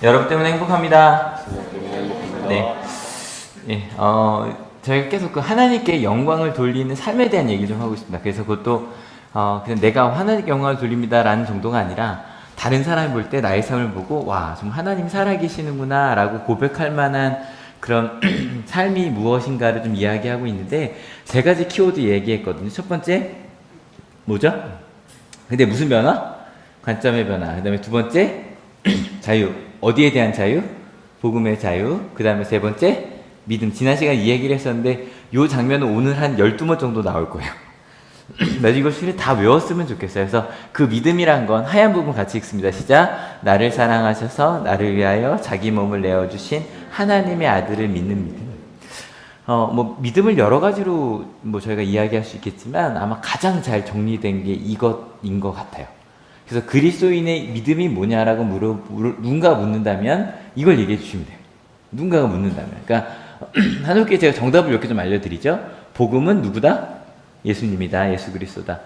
여러분 때문에 행복합니다. 네. 예, 저희가 계속 그 하나님께 영광을 돌리는 삶에 대한 얘기를 좀 하고 있습니다. 그래서 그것도, 그냥 내가 하나님께 영광을 돌립니다라는 정도가 아니라, 다른 사람이 볼 때 나의 삶을 보고, 와, 정말 하나님 살아계시는구나, 라고 고백할 만한 그런 삶이 무엇인가를 좀 이야기하고 있는데, 세 가지 키워드 얘기했거든요. 첫 번째, 뭐죠? 근데 무슨 변화? 관점의 변화. 그 다음에 두 번째, 자유. 어디에 대한 자유? 복음의 자유. 그 다음에 세 번째, 믿음. 지난 시간에 이 얘기를 했었는데 이 장면은 오늘 한 12번 정도 나올 거예요. 나중에 이걸 실을 다 외웠으면 좋겠어요. 그래서 그 믿음이란 건 하얀 부분 같이 읽습니다. 시작. 나를 사랑하셔서 나를 위하여 자기 몸을 내어주신 하나님의 아들을 믿는 믿음. 믿음을 여러 가지로 저희가 이야기할 수 있겠지만 아마 가장 잘 정리된 게 이것인 것 같아요. 그래서 그리스도인의 믿음이 뭐냐라고 누군가 묻는다면 이걸 얘기해 주시면 돼요. 누군가가 묻는다면. 그러니까 하나님께 제가 정답을 이렇게 좀 알려드리죠. 복음은 누구다? 예수님이다. 예수 그리스도다.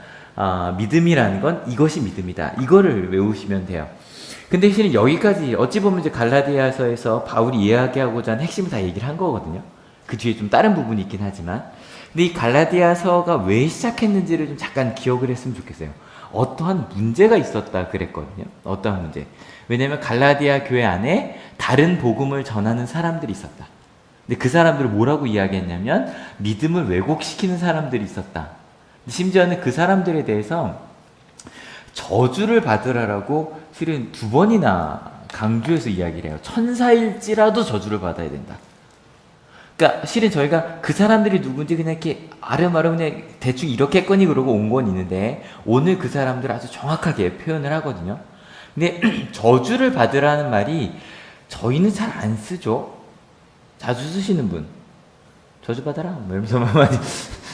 믿음이라는 건 이것이 믿음이다. 이거를 외우시면 돼요. 근데 실은 여기까지 어찌 보면 이제 갈라디아서에서 바울이 이야기하고자 하는 핵심을 다 얘기를 한 거거든요. 그 뒤에 좀 다른 부분이 있긴 하지만. 근데 이 갈라디아서가 왜 시작했는지를 좀 잠깐 기억을 했으면 좋겠어요. 어떠한 문제가 있었다 그랬거든요. 어떠한 문제. 왜냐면 갈라디아 교회 안에 다른 복음을 전하는 사람들이 있었다. 근데 그 사람들을 뭐라고 이야기했냐면 믿음을 왜곡시키는 사람들이 있었다. 심지어는 그 사람들에 대해서 저주를 받으라라고 실은 2번이나 강조해서 이야기를 해요. 천사일지라도 저주를 받아야 된다. 그러니까 실은 저희가 그 사람들이 누군지 그냥 이렇게 아름아름 그냥 대충 이렇게 했거니 그러고 온 건 있는데 오늘 그 사람들 아주 정확하게 표현을 하거든요. 근데 저주를 받으라는 말이 저희는 잘 안 쓰죠. 자주 쓰시는 분 저주 받아라 이러면서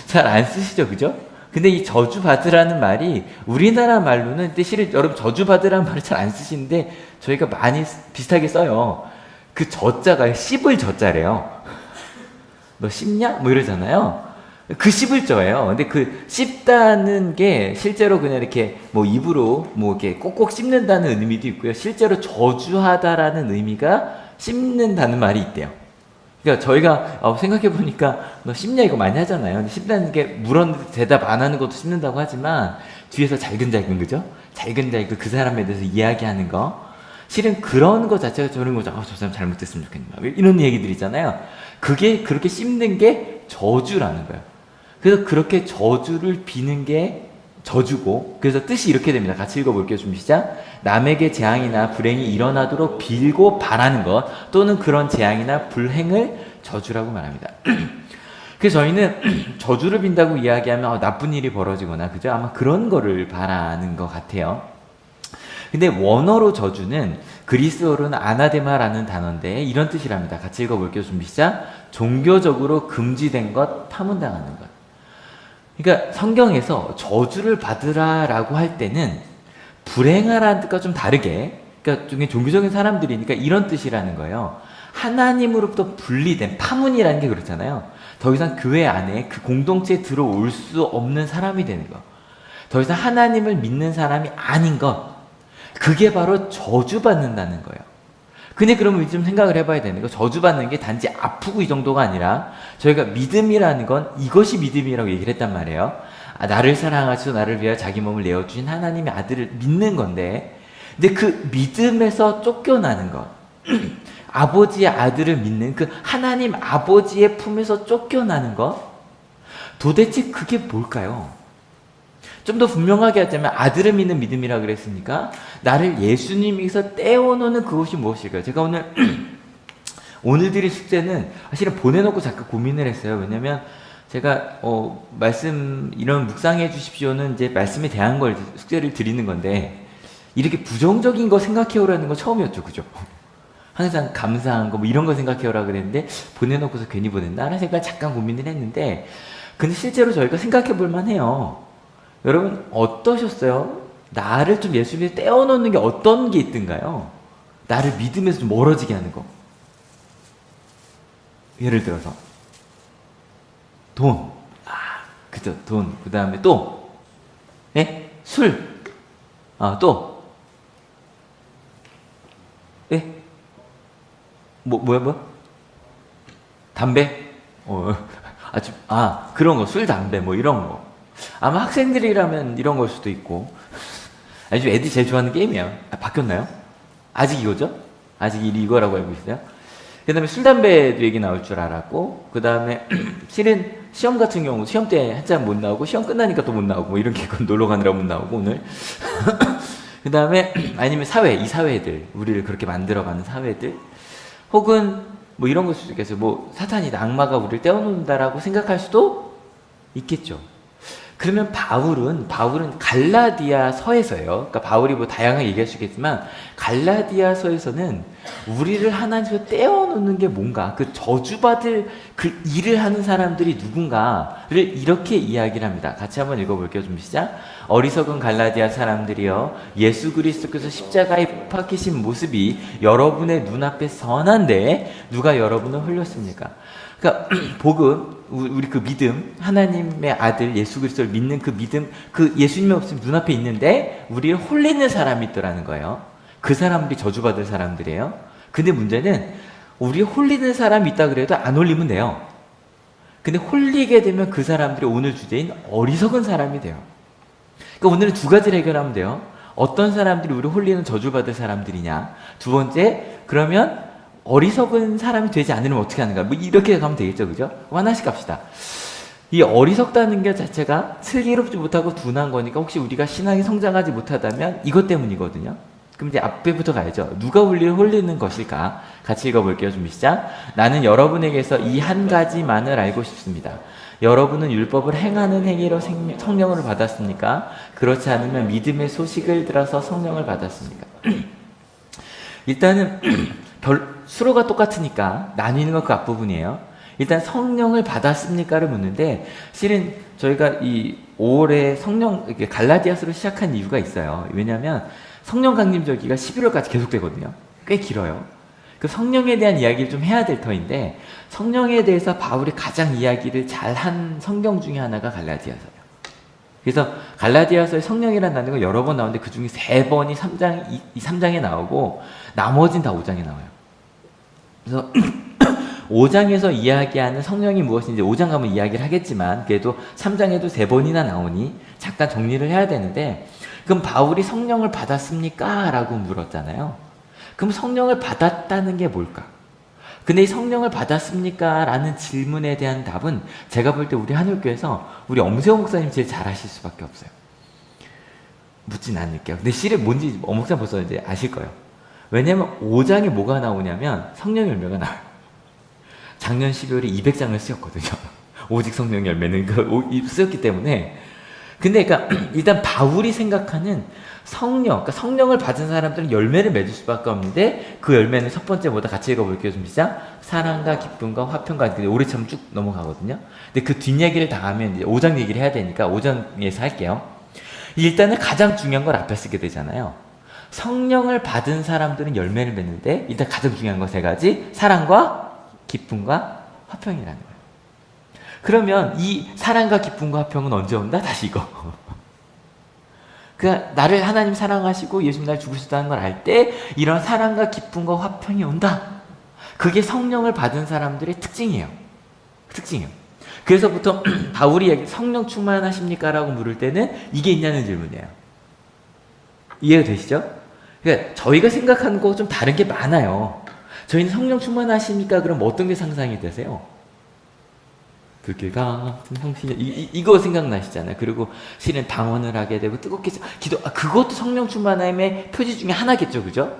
잘 안 쓰시죠, 그죠? 근데 이 저주 받으라는 말이 우리나라 말로는 근데 실은 여러분 저주 받으라는 말을 잘 안 쓰시는데 저희가 많이 비슷하게 써요. 그 저자가 씹을 저자래요. 너 씹냐? 이러잖아요. 그 씹을 저예요. 근데 그 씹다는 게 실제로 그냥 이렇게 입으로 이렇게 꼭꼭 씹는다는 의미도 있고요. 실제로 저주하다라는 의미가 씹는다는 말이 있대요. 그러니까 저희가 생각해보니까 너 씹냐 이거 많이 하잖아요. 근데 씹다는 게 물었는데 대답 안 하는 것도 씹는다고 하지만 뒤에서 잘근잘근 그죠? 잘근잘근 그 사람에 대해서 이야기하는 거 실은 그런 거 자체가 저런 거죠. 저 사람 잘못됐으면 좋겠나 이런 얘기들 있잖아요. 그게 그렇게 씹는 게 저주라는 거예요. 그래서 그렇게 저주를 비는 게 저주고 그래서 뜻이 이렇게 됩니다. 같이 읽어볼게요. 준비 시작. 남에게 재앙이나 불행이 일어나도록 빌고 바라는 것 또는 그런 재앙이나 불행을 저주라고 말합니다. 그래서 저희는 저주를 빈다고 이야기하면 나쁜 일이 벌어지거나 그죠? 아마 그런 거를 바라는 것 같아요. 근데 원어로 저주는 그리스어로는 아나데마라는 단어인데 이런 뜻이랍니다. 같이 읽어볼게요. 준비 시작. 종교적으로 금지된 것, 파문당하는 것. 그러니까 성경에서 저주를 받으라라고 할 때는 불행하라는 뜻과 좀 다르게 그러니까 종교적인 사람들이니까 이런 뜻이라는 거예요. 하나님으로부터 분리된 파문이라는 게 그렇잖아요. 더 이상 교회 안에 그 공동체에 들어올 수 없는 사람이 되는 거. 더 이상 하나님을 믿는 사람이 아닌 것. 그게 바로 저주받는다는 거예요. 근데 그러면 좀 생각을 해봐야 되는 거 저주받는 게 단지 아프고 이 정도가 아니라 저희가 믿음이라는 건 이것이 믿음이라고 얘기를 했단 말이에요. 나를 사랑하시고 나를 위하여 자기 몸을 내어주신 하나님의 아들을 믿는 건데 근데 그 믿음에서 쫓겨나는 것 아버지의 아들을 믿는 그 하나님 아버지의 품에서 쫓겨나는 것 도대체 그게 뭘까요? 좀 더 분명하게 하자면 아들을 믿는 믿음이라고 그랬으니까 나를 예수님에서 떼어놓는 그것이 무엇일까요? 제가 오늘 드릴 숙제는 사실은 보내놓고 잠깐 고민을 했어요. 왜냐면 제가 이런 묵상해 주십시오는 이제 말씀에 대한 걸 숙제를 드리는 건데 이렇게 부정적인 거 생각해오라는 건 처음이었죠. 그죠? 항상 감사한 거 이런 거 생각해오라 그랬는데 보내놓고서 괜히 보냈나? 라는 생각 잠깐 고민을 했는데 근데 실제로 저희가 생각해 볼 만해요. 여러분 어떠셨어요? 나를 좀 예수님에 떼어놓는 게 어떤 게 있던가요? 나를 믿음에서 좀 멀어지게 하는 거. 예를 들어서 돈. 그죠? 돈. 그 다음에 또 네? 술. 또 네? 뭐야? 담배? 그런 거, 술, 담배, 뭐 이런 거. 아마 학생들이라면 이런 걸 수도 있고. 요즘 애들이 제일 좋아하는 게임이에요. 바뀌었나요? 아직 이거죠? 아직 이거라고 알고 있어요? 그 다음에 술, 담배도 얘기 나올 줄 알았고, 그 다음에 실은 시험 같은 경우, 시험 때 한참 못 나오고, 시험 끝나니까 또 못 나오고, 뭐 이런 게 놀러 가느라 못 나오고, 오늘. 그 다음에 아니면 이 사회들, 우리를 그렇게 만들어가는 사회들, 혹은 뭐 이런 걸 수도 있겠어요. 뭐 사탄이다, 악마가 우리를 떼어놓는다라고 생각할 수도 있겠죠. 그러면 바울은 갈라디아서에서요. 그러니까 바울이 뭐 다양하게 얘기할 수 있겠지만 갈라디아서에서는 우리를 하나님께서 떼어놓는 게 뭔가, 그 저주받을 그 일을 하는 사람들이 누군가를 이렇게 이야기를 합니다. 같이 한번 읽어볼게요. 좀 시작. 어리석은 갈라디아 사람들이여, 예수 그리스도께서 십자가에 못 박히신 모습이 여러분의 눈앞에 선한데 누가 여러분을 홀렸습니까? 그러니까 복음, 우리 그 믿음, 하나님의 아들 예수 그리스도를 믿는 그 믿음, 그 예수님이 없으면 눈앞에 있는데 우리를 홀리는 사람이 있더라는 거예요. 그 사람들이 저주받을 사람들이에요. 근데 문제는 우리 홀리는 사람이 있다 그래도 안 홀리면 돼요. 근데 홀리게 되면 그 사람들이 오늘 주제인 어리석은 사람이 돼요. 그러니까 오늘은 두 가지를 해결하면 돼요. 어떤 사람들이 우리 홀리는 저주받을 사람들이냐. 두 번째, 그러면 어리석은 사람이 되지 않으면 어떻게 하는가. 뭐 이렇게 가면 되겠죠. 그죠? 하나씩 갑시다. 이 어리석다는 게 자체가 슬기롭지 못하고 둔한 거니까 혹시 우리가 신앙이 성장하지 못하다면 이것 때문이거든요. 그럼 이제 앞에부터 가야죠. 누가 우리를 홀리는 것일까? 같이 읽어볼게요. 좀 시작. 나는 여러분에게서 이 한 가지만을 알고 싶습니다. 여러분은 율법을 행하는 행위로 성령을 받았습니까? 그렇지 않으면 믿음의 소식을 들어서 성령을 받았습니까? 일단은 수로가 똑같으니까 나뉘는 건 그 앞부분이에요. 일단 성령을 받았습니까를 묻는데, 실은 저희가 이 5월에 갈라디아서를 시작한 이유가 있어요. 왜냐하면 성령 강림절기가 11월까지 계속되거든요. 꽤 길어요. 그 성령에 대한 이야기를 좀 해야 될 터인데, 성령에 대해서 바울이 가장 이야기를 잘한 성경 중에 하나가 갈라디아서예요. 그래서 갈라디아서에 성령이라는 단어가 여러 번 나오는데 그 중에 3번이 3장에 나오고 나머지는 다 5장에 나와요. 그래서 5장에서 이야기하는 성령이 무엇인지 5장 가면 이야기를 하겠지만 그래도 3장에도 3번이나 나오니 잠깐 정리를 해야 되는데, 그럼 바울이 성령을 받았습니까? 라고 물었잖아요. 그럼 성령을 받았다는 게 뭘까? 근데 이 성령을 받았습니까? 라는 질문에 대한 답은 제가 볼 때 우리 한울교에서 우리 엄세호 목사님 제일 잘하실 수밖에 없어요. 묻진 않을게요. 근데 실은 뭔지 엄목사님 벌써 이제 아실 거예요. 왜냐면 5장에 뭐가 나오냐면 성령 열매가 나와요. 작년 12월에 200장을 쓰였거든요. 오직 성령 열매는 쓰였기 때문에. 근데 그러니까 일단 바울이 생각하는 그러니까 성령을 받은 사람들은 열매를 맺을 수밖에 없는데, 그 열매는 첫 번째 뭐다 같이 읽어볼게요. 좀 시작. 사랑과 기쁨과 화평과, 오래처럼 쭉 넘어가거든요. 근데 그 뒷얘기를 다 하면 이제 5장 얘기를 해야 되니까 5장에서 할게요. 일단은 가장 중요한 걸 앞에 쓰게 되잖아요. 성령을 받은 사람들은 열매를 맺는데 일단 가장 중요한 거 3가지. 사랑과 기쁨과 화평이라는 거예요. 그러면 이 사랑과 기쁨과 화평은 언제 온다? 다시 이거. 나를 하나님 사랑하시고 예수님 날 죽으셨다는 걸 알 때 이런 사랑과 기쁨과 화평이 온다. 그게 성령을 받은 사람들의 특징이에요. 그래서 보통 바울이 성령 충만하십니까? 라고 물을 때는 이게 있냐는 질문이에요. 이해가 되시죠? 그러니까 저희가 생각하는 거 좀 다른 게 많아요. 저희는 성령 충만하십니까? 그럼 어떤 게 상상이 되세요? 불길 같은 성신이 이거 생각나시잖아요. 그리고 실은 방언을 하게 되고 뜨겁게 그것도 성령 충만함의 표지 중에 하나겠죠. 그죠?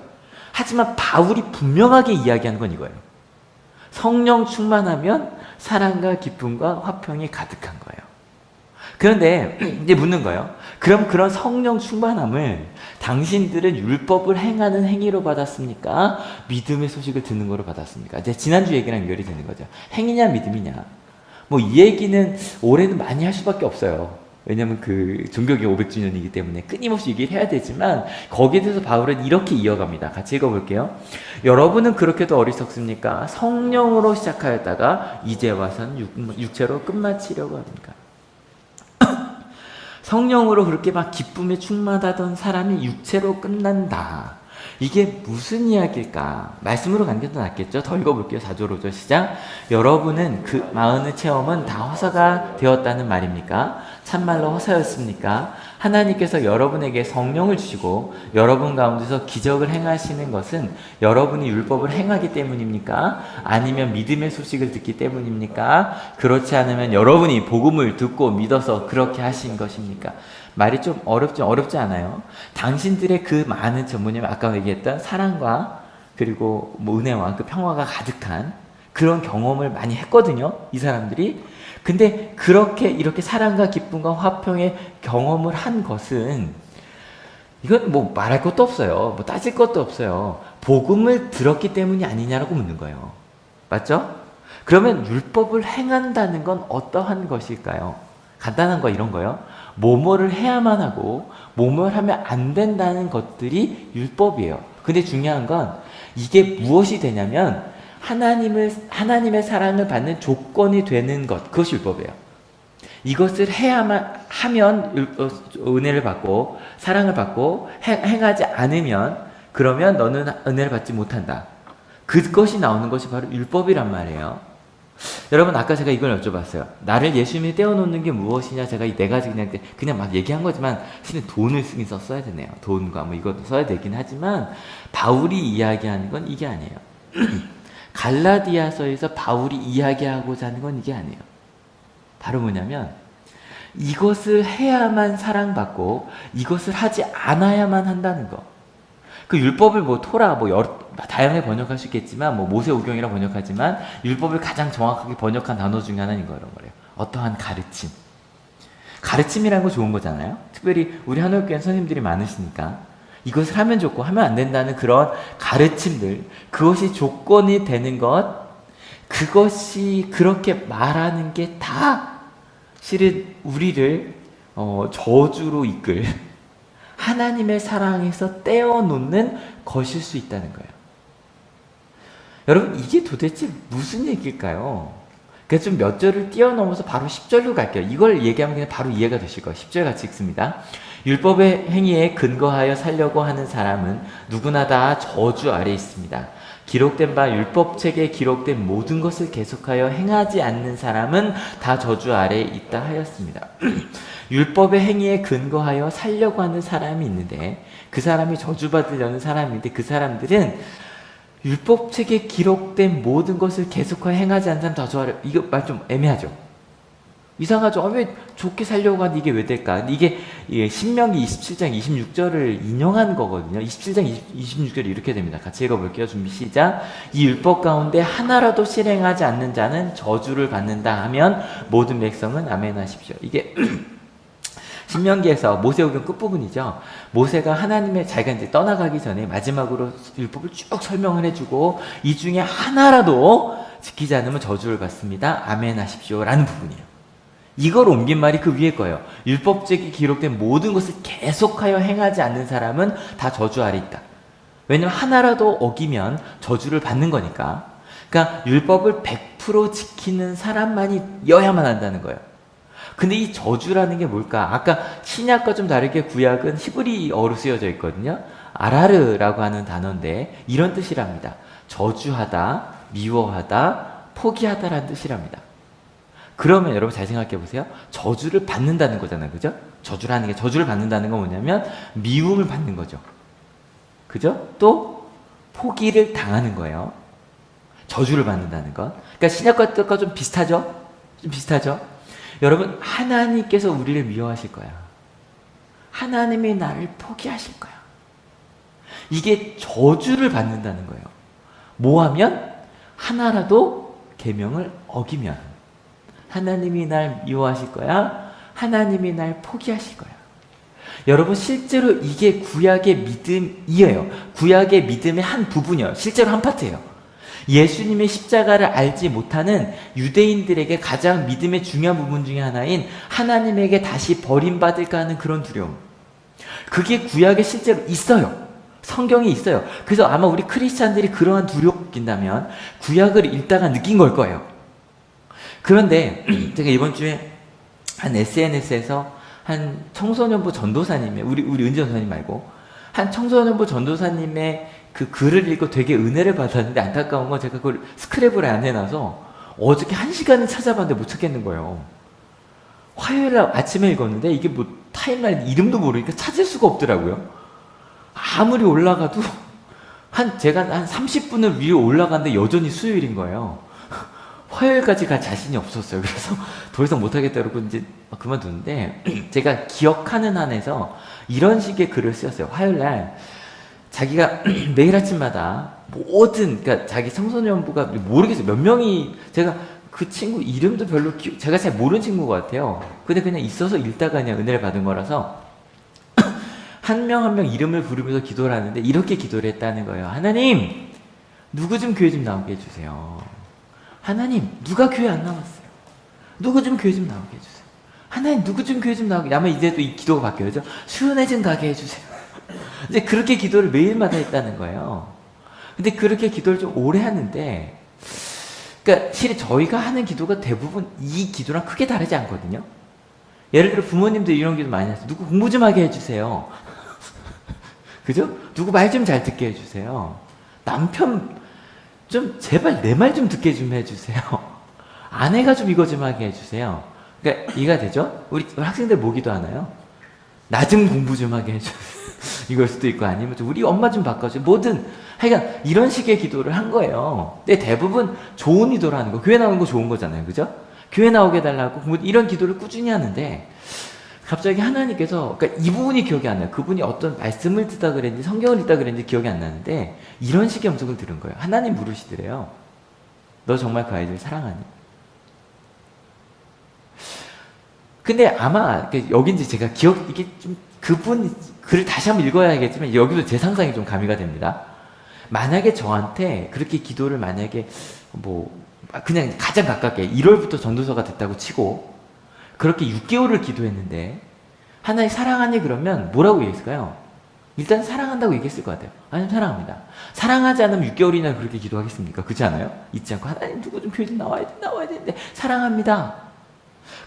하지만 바울이 분명하게 이야기하는 건 이거예요. 성령 충만하면 사랑과 기쁨과 화평이 가득한 거예요. 그런데 이제 묻는 거예요. 그럼 그런 성령 충만함을 당신들은 율법을 행하는 행위로 받았습니까? 믿음의 소식을 듣는 거로 받았습니까? 이제 지난주 얘기랑 연결이 되는 거죠. 행위냐 믿음이냐. 뭐 이 얘기는 올해는 많이 할 수밖에 없어요. 왜냐면 그 종교개혁 500주년이기 때문에 끊임없이 얘기를 해야 되지만 거기에 대해서 바울은 이렇게 이어갑니다. 같이 읽어볼게요. 여러분은 그렇게도 어리석습니까? 성령으로 시작하였다가 이제 와서는 육체로 끝마치려고 합니까? 성령으로 그렇게 막 기쁨에 충만하던 사람이 육체로 끝난다. 이게 무슨 이야기일까? 말씀으로 가는 게 더 낫겠죠? 더 읽어볼게요. 4절 5절 시작. 여러분은 그 마흔의 체험은 다 허사가 되었다는 말입니까? 참말로 허사였습니까? 하나님께서 여러분에게 성령을 주시고 여러분 가운데서 기적을 행하시는 것은 여러분이 율법을 행하기 때문입니까? 아니면 믿음의 소식을 듣기 때문입니까? 그렇지 않으면 여러분이 복음을 듣고 믿어서 그렇게 하신 것입니까? 말이 좀 어렵지 않아요? 당신들의 그 많은 뭐냐면 아까 얘기했던 사랑과 그리고 뭐 은혜와 그 평화가 가득한 그런 경험을 많이 했거든요. 이 사람들이. 근데 그렇게 이렇게 사랑과 기쁨과 화평의 경험을 한 것은 이건 뭐 말할 것도 없어요. 뭐 따질 것도 없어요. 복음을 들었기 때문이 아니냐라고 묻는 거예요. 맞죠? 그러면 율법을 행한다는 건 어떠한 것일까요? 간단한 거 이런 거요. 뭐뭐를 해야만 하고 뭐뭐를 하면 안 된다는 것들이 율법이에요. 근데 중요한 건 이게 무엇이 되냐면 하나님의 사랑을 받는 조건이 되는 것, 그것이 율법이에요. 이것을 해야만 하면 은혜를 받고 사랑을 받고 행하지 않으면 그러면 너는 은혜를 받지 못한다. 그것이 나오는 것이 바로 율법이란 말이에요. 여러분 아까 제가 이걸 여쭤봤어요. 나를 예수님이 떼어놓는 게 무엇이냐. 제가 이 네 가지 그냥 막 얘기한 거지만 사실 돈을 쓰긴 써야 되네요. 돈과 뭐 이것도 써야 되긴 하지만 바울이 이야기하는 건 이게 아니에요. 갈라디아서에서 바울이 이야기하고자 하는 건 이게 아니에요. 바로 뭐냐면 이것을 해야만 사랑받고 이것을 하지 않아야만 한다는 거. 그 율법을 뭐 토라 뭐 다양하게 번역할 수 있겠지만 뭐 모세오경이라 번역하지만 율법을 가장 정확하게 번역한 단어 중에 하나는 이런 거예요. 어떠한 가르침. 가르침이라는 거 좋은 거잖아요. 특별히 우리 한올교회 선생님들이 많으시니까 이것을 하면 좋고 하면 안 된다는 그런 가르침들, 그것이 조건이 되는 것, 그것이 그렇게 말하는 게 다 실은 우리를 저주로 이끌 하나님의 사랑에서 떼어놓는 것일 수 있다는 거예요. 여러분 이게 도대체 무슨 얘기일까요? 그래서 좀 몇 절을 뛰어넘어서 바로 10절로 갈게요. 이걸 얘기하면 그냥 바로 이해가 되실 거예요. 10절 같이 읽습니다. 율법의 행위에 근거하여 살려고 하는 사람은 누구나 다 저주 아래 있습니다. 기록된 바 율법책에 기록된 모든 것을 계속하여 행하지 않는 사람은 다 저주 아래에 있다 하였습니다. 율법의 행위에 근거하여 살려고 하는 사람이 있는데 그 사람이 저주받으려는 사람인데 그 사람들은 율법책에 기록된 모든 것을 계속하여 행하지 않는 사람 다 저주 아래. 이거 말 좀 애매하죠? 이상하죠? 왜 좋게 살려고 하는데 이게 왜 될까? 이게 신명기 27장 26절을 인용한 거거든요. 27장 26절이 이렇게 됩니다. 같이 읽어볼게요. 준비 시작. 이 율법 가운데 하나라도 실행하지 않는 자는 저주를 받는다 하면 모든 백성은 아멘 하십시오. 이게 신명기에서 모세오경 끝부분이죠. 모세가 하나님의 자기가 이제 떠나가기 전에 마지막으로 율법을 쭉 설명을 해주고 이 중에 하나라도 지키지 않으면 저주를 받습니다. 아멘 하십시오. 라는 부분이에요. 이걸 옮긴 말이 그 위에 거예요. 율법책에 기록된 모든 것을 계속하여 행하지 않는 사람은 다 저주 아래 있다. 왜냐면 하나라도 어기면 저주를 받는 거니까. 그러니까 율법을 100% 지키는 사람만이 여야만 한다는 거예요. 근데 이 저주라는 게 뭘까? 아까 신약과 좀 다르게 구약은 히브리어로 쓰여져 있거든요. 아라르라고 하는 단어인데 이런 뜻이랍니다. 저주하다, 미워하다, 포기하다라는 뜻이랍니다. 그러면 여러분 잘 생각해 보세요. 저주를 받는다는 거잖아요. 그죠? 저주를 받는다는 건 뭐냐면 미움을 받는 거죠. 그죠? 또 포기를 당하는 거예요. 저주를 받는다는 것. 그러니까 신약과 뜻과 좀 비슷하죠? 좀 비슷하죠? 여러분 하나님께서 우리를 미워하실 거야. 하나님이 나를 포기하실 거야. 이게 저주를 받는다는 거예요. 뭐하면? 하나라도 계명을 어기면 하나님이 날 미워하실 거야. 하나님이 날 포기하실 거야. 여러분 실제로 이게 구약의 믿음이에요. 구약의 믿음의 한 부분이에요. 실제로 한 파트예요. 예수님의 십자가를 알지 못하는 유대인들에게 가장 믿음의 중요한 부분 중에 하나인 하나님에게 다시 버림받을까 하는 그런 두려움. 그게 구약에 실제로 있어요. 성경에 있어요. 그래서 아마 우리 크리스찬들이 그러한 두려움을 느낀다면 구약을 읽다가 느낀 걸 거예요. 그런데 제가 이번 주에 한 SNS에서 한 청소년부 전도사님의 우리 은지 전도사님 말고 한 청소년부 전도사님의 그 글을 읽고 되게 은혜를 받았는데 안타까운 건 제가 그걸 스크랩을 안 해놔서 어저께 1시간을 찾아봤는데 못 찾겠는 거예요. 화요일 날 아침에 읽었는데 이게 뭐 타임라인 이름도 모르니까 찾을 수가 없더라고요. 아무리 올라가도 제가 한 30분을 위로 올라갔는데 여전히 수요일인 거예요. 화요일까지 갈 자신이 없었어요. 그래서 더 이상 못하겠다 그러고 이제 그만두는데 제가 기억하는 한에서 이런 식의 글을 쓰였어요. 화요일날 자기가 매일 아침마다 모든, 그러니까 자기 청소년부가 모르겠어요. 몇 명이, 제가 그 친구 이름도 별로 제가 잘 모르는 친구 같아요. 근데 그냥 있어서 읽다가 그냥 은혜를 받은 거라서 한 명 한 명 이름을 부르면서 기도를 하는데 이렇게 기도를 했다는 거예요. 하나님, 누구 좀 교회 좀 나오게 해주세요. 하나님, 누가 교회 안 나왔어요? 누구 좀 교회 좀 나오게 해주세요. 하나님, 누구 좀 교회 좀 나오게. 아마 이제 또 이 기도가 바뀌어야죠. 수련회 좀 가게 해주세요. 이제 그렇게 기도를 매일마다 했다는 거예요. 근데 그렇게 기도를 좀 오래 하는데, 그러니까 실은 저희가 하는 기도가 대부분 이 기도랑 크게 다르지 않거든요. 예를 들어 부모님도 이런 기도 많이 하세요. 누구 공부 좀 하게 해주세요. 그죠? 누구 말 좀 잘 듣게 해주세요. 남편 좀 제발 내 말 좀 듣게 좀 해주세요. 아내가 좀 이거 좀 하게 해주세요. 그러니까 이해가 되죠? 우리 학생들 뭐 기도하나요? 나 좀 공부 좀 하게 해주세요. 이걸 수도 있고 아니면 우리 엄마 좀 바꿔줘. 뭐든 하여간 이런 식의 기도를 한 거예요. 근데 대부분 좋은 기도를 하는 거. 교회 나오는 거 좋은 거잖아요. 그죠? 교회 나오게 해달라고 이런 기도를 꾸준히 하는데 갑자기 하나님께서, 그러니까 이 부분이 기억이 안 나요. 그분이 어떤 말씀을 듣다 그랬는지 성경을 읽다 그랬는지 기억이 안 나는데 이런 식의 음성을 들은 거예요. 하나님 물으시더래요. 너 정말 그 아이들 사랑하니? 근데 아마 여긴지 제가 이게 좀 그분 글을 다시 한번 읽어야겠지만 여기도 제 상상이 좀 가미가 됩니다. 만약에 저한테 그렇게 기도를 만약에 그냥 가장 가깝게 1월부터 전도서가 됐다고 치고 그렇게 6개월을 기도했는데 하나님 사랑하니 그러면 뭐라고 얘기했을까요? 일단 사랑한다고 얘기했을 것 같아요. 하나님 사랑합니다. 사랑하지 않으면 6개월이나 그렇게 기도하겠습니까? 그렇지 않아요? 잊지 않고 하나님 누구 좀 교회 좀 나와야 되는데 사랑합니다.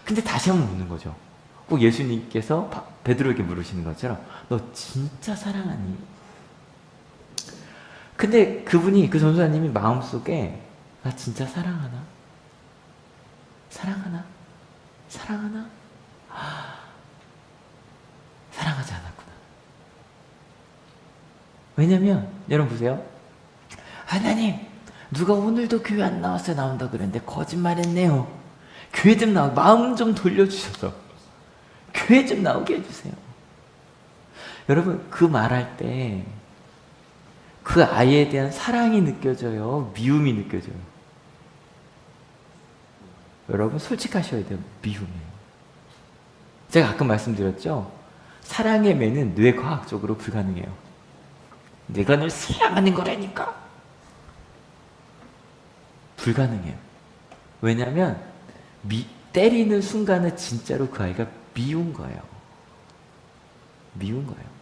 근데 다시 한번 묻는 거죠. 꼭 예수님께서 베드로에게 물으시는 것처럼 너 진짜 사랑하니? 근데 그분이, 그 전도사님이 마음속에 나 진짜 사랑하나? 사랑하나? 사랑하나? 사랑하지 않았구나. 왜냐면 여러분 보세요. 하나님, 누가 오늘도 교회 안 나왔어요? 나온다 그랬는데 거짓말했네요. 교회 좀 마음 좀 돌려주셔서 교회 좀 나오게 해주세요. 여러분, 그 말할 때 그 아이에 대한 사랑이 느껴져요? 미움이 느껴져요? 여러분 솔직하셔야 돼요. 미움이에요. 제가 가끔 말씀드렸죠? 사랑의 매는 뇌과학적으로 불가능해요. 내가 널 사랑하는 거라니까. 불가능해요. 왜냐하면 때리는 순간에 진짜로 그 아이가 미운 거예요. 미운 거예요.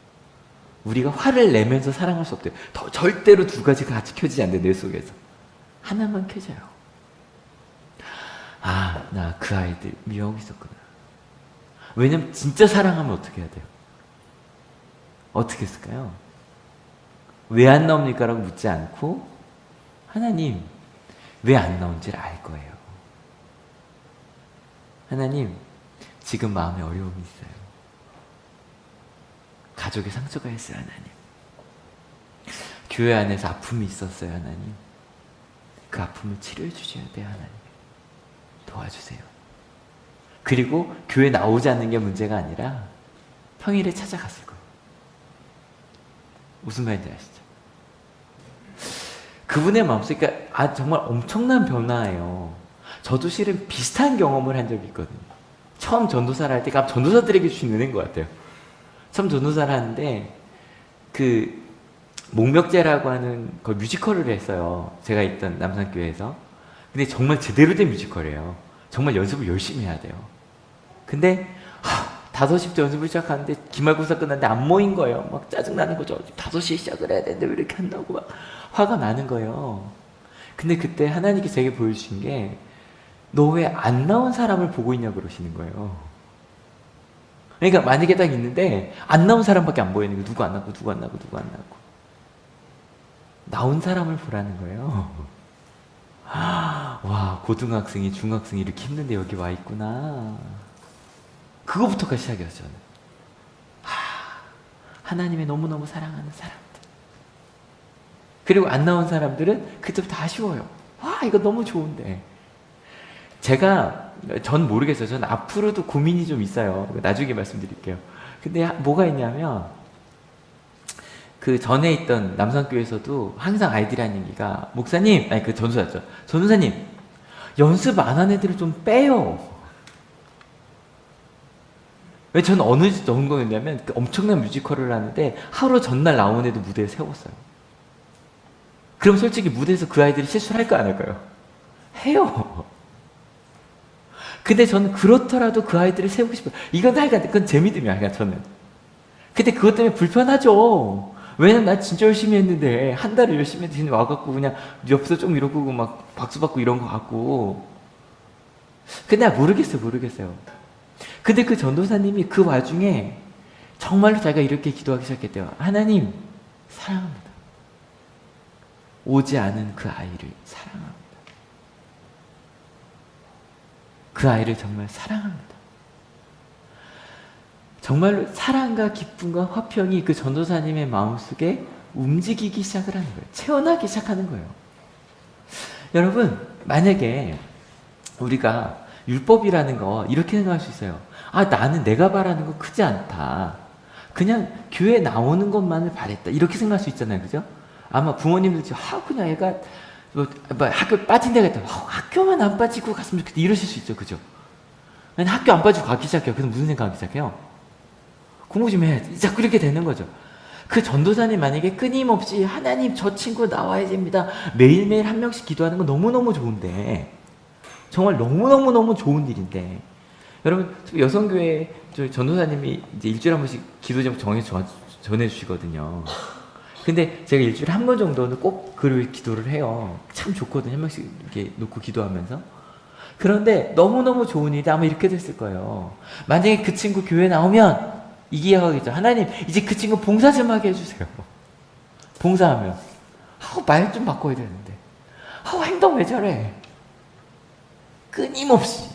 우리가 화를 내면서 사랑할 수 없대요. 절대로 두 가지가 같이 켜지지 않는데 뇌 속에서. 하나만 켜져요. 아, 나 그 아이들 미워하고 있었구나. 왜냐면 진짜 사랑하면 어떻게 해야 돼요? 어떻게 했을까요? 왜 안 나옵니까? 라고 묻지 않고 하나님, 왜 안 나온지를 알 거예요. 하나님, 지금 마음에 어려움이 있어요. 가족의 상처가 있어요, 하나님. 교회 안에서 아픔이 있었어요, 하나님. 그 아픔을 치료해 주셔야 돼요, 하나님. 도와주세요. 그리고 교회 나오지 않는 게 문제가 아니라 평일에 찾아갔을 거예요. 무슨 말인지 아시죠? 그분의 마음속, 그러니까 정말 엄청난 변화예요. 저도 실은 비슷한 경험을 한 적이 있거든요. 처음 전도사를 할 때, 전도사들에게 주신 은혜인 것 같아요. 처음 전도사를 하는데 그 목멱제라고 하는 걸 뮤지컬을 했어요. 제가 있던 남산교회에서. 근데 정말 제대로 된 뮤지컬이에요. 정말 연습을 열심히 해야 돼요. 근데 5시부터 연습을 시작하는데 기말고사 끝났는데 안 모인 거예요. 막 짜증나는 거죠. 5시에 시작을 해야 되는데 왜 이렇게 한다고 막 화가 나는 거예요. 근데 그때 하나님께서 제게 보여주신 게 너 왜 안 나온 사람을 보고 있냐고 그러시는 거예요. 그러니까 만약에 딱 있는데 안 나온 사람밖에 안 보이는 거예요. 누구 안 나고 누구 안 나고 누구 안 나고. 나온 사람을 보라는 거예요. 와, 고등학생이 중학생이 이렇게 힘든데 여기 와 있구나. 그거부터가 시작이었어요. 저는. 하나님의 너무너무 사랑하는 사람들. 그리고 안 나온 사람들은 그때부터 아쉬워요. 와, 이거 너무 좋은데. 전 모르겠어요. 전 앞으로도 고민이 좀 있어요. 나중에 말씀드릴게요. 근데 뭐가 있냐면, 그 전에 있던 남산교회에서도 항상 아이들이 하는 얘기가, 목사님, 아니 그 전도사죠. 전도사님, 연습 안 한 애들을 좀 빼요. 왜 저는 어느 정도였냐면, 그 엄청난 뮤지컬을 하는데, 하루 전날 나온 애도 무대에 세웠어요. 그럼 솔직히 무대에서 그 아이들이 실수를 할까 안 할까요? 해요. 근데 저는 그렇더라도 그 아이들을 세우고 싶어요. 이건 하여간 그건 제 믿음이야, 그러니까 저는. 근데 그것 때문에 불편하죠. 왜냐면 나 진짜 열심히 했는데, 한 달을 열심히 했는데 와갖고 그냥 옆에서 좀 이러고 막 박수 받고 이런 거 같고. 근데 모르겠어요. 근데 그 전도사님이 그 와중에 정말로 자기가 이렇게 기도하기 시작했대요. 하나님, 사랑합니다. 오지 않은 그 아이를 사랑합니다. 그 아이를 정말 사랑합니다. 정말로 사랑과 기쁨과 화평이 그 전도사님의 마음속에 움직이기 시작을 하는 거예요. 채워나기 시작하는 거예요. 여러분, 만약에 우리가 율법이라는 거 이렇게 생각할 수 있어요. 나는 내가 바라는 거 크지 않다. 그냥 교회 나오는 것만을 바랬다. 이렇게 생각할 수 있잖아요. 그죠? 아마 부모님들 그냥 얘가 학교 빠진 데가 있다. 학교만 안 빠지고 갔으면 좋겠다. 이러실 수 있죠. 그죠? 학교 안 빠지고 가기 시작해요. 그럼 무슨 생각하기 시작해요? 공부 좀 해야지. 자꾸 이렇게 되는 거죠. 그 전도사님 만약에 끊임없이 하나님 저 친구 나와야 됩니다. 매일매일 한 명씩 기도하는 건 너무너무 좋은데, 정말 너무너무 좋은 일인데, 여러분 여성교회 전도사님이 이제 일주일에 한 번씩 기도 제목 정해서 전해주시거든요. 근데 제가 일주일에 한 번 정도는 꼭 그를 기도를 해요. 참 좋거든요. 한 명씩 이렇게 놓고 기도하면서. 그런데 너무너무 좋은 일이 아마 이렇게 됐을 거예요. 만약에 그 친구 교회 나오면 이 기억하겠죠. 하나님, 이제 그 친구 봉사 좀 하게 해주세요. 봉사하면 말 좀 바꿔야 되는데 행동 왜 저래? 끊임없이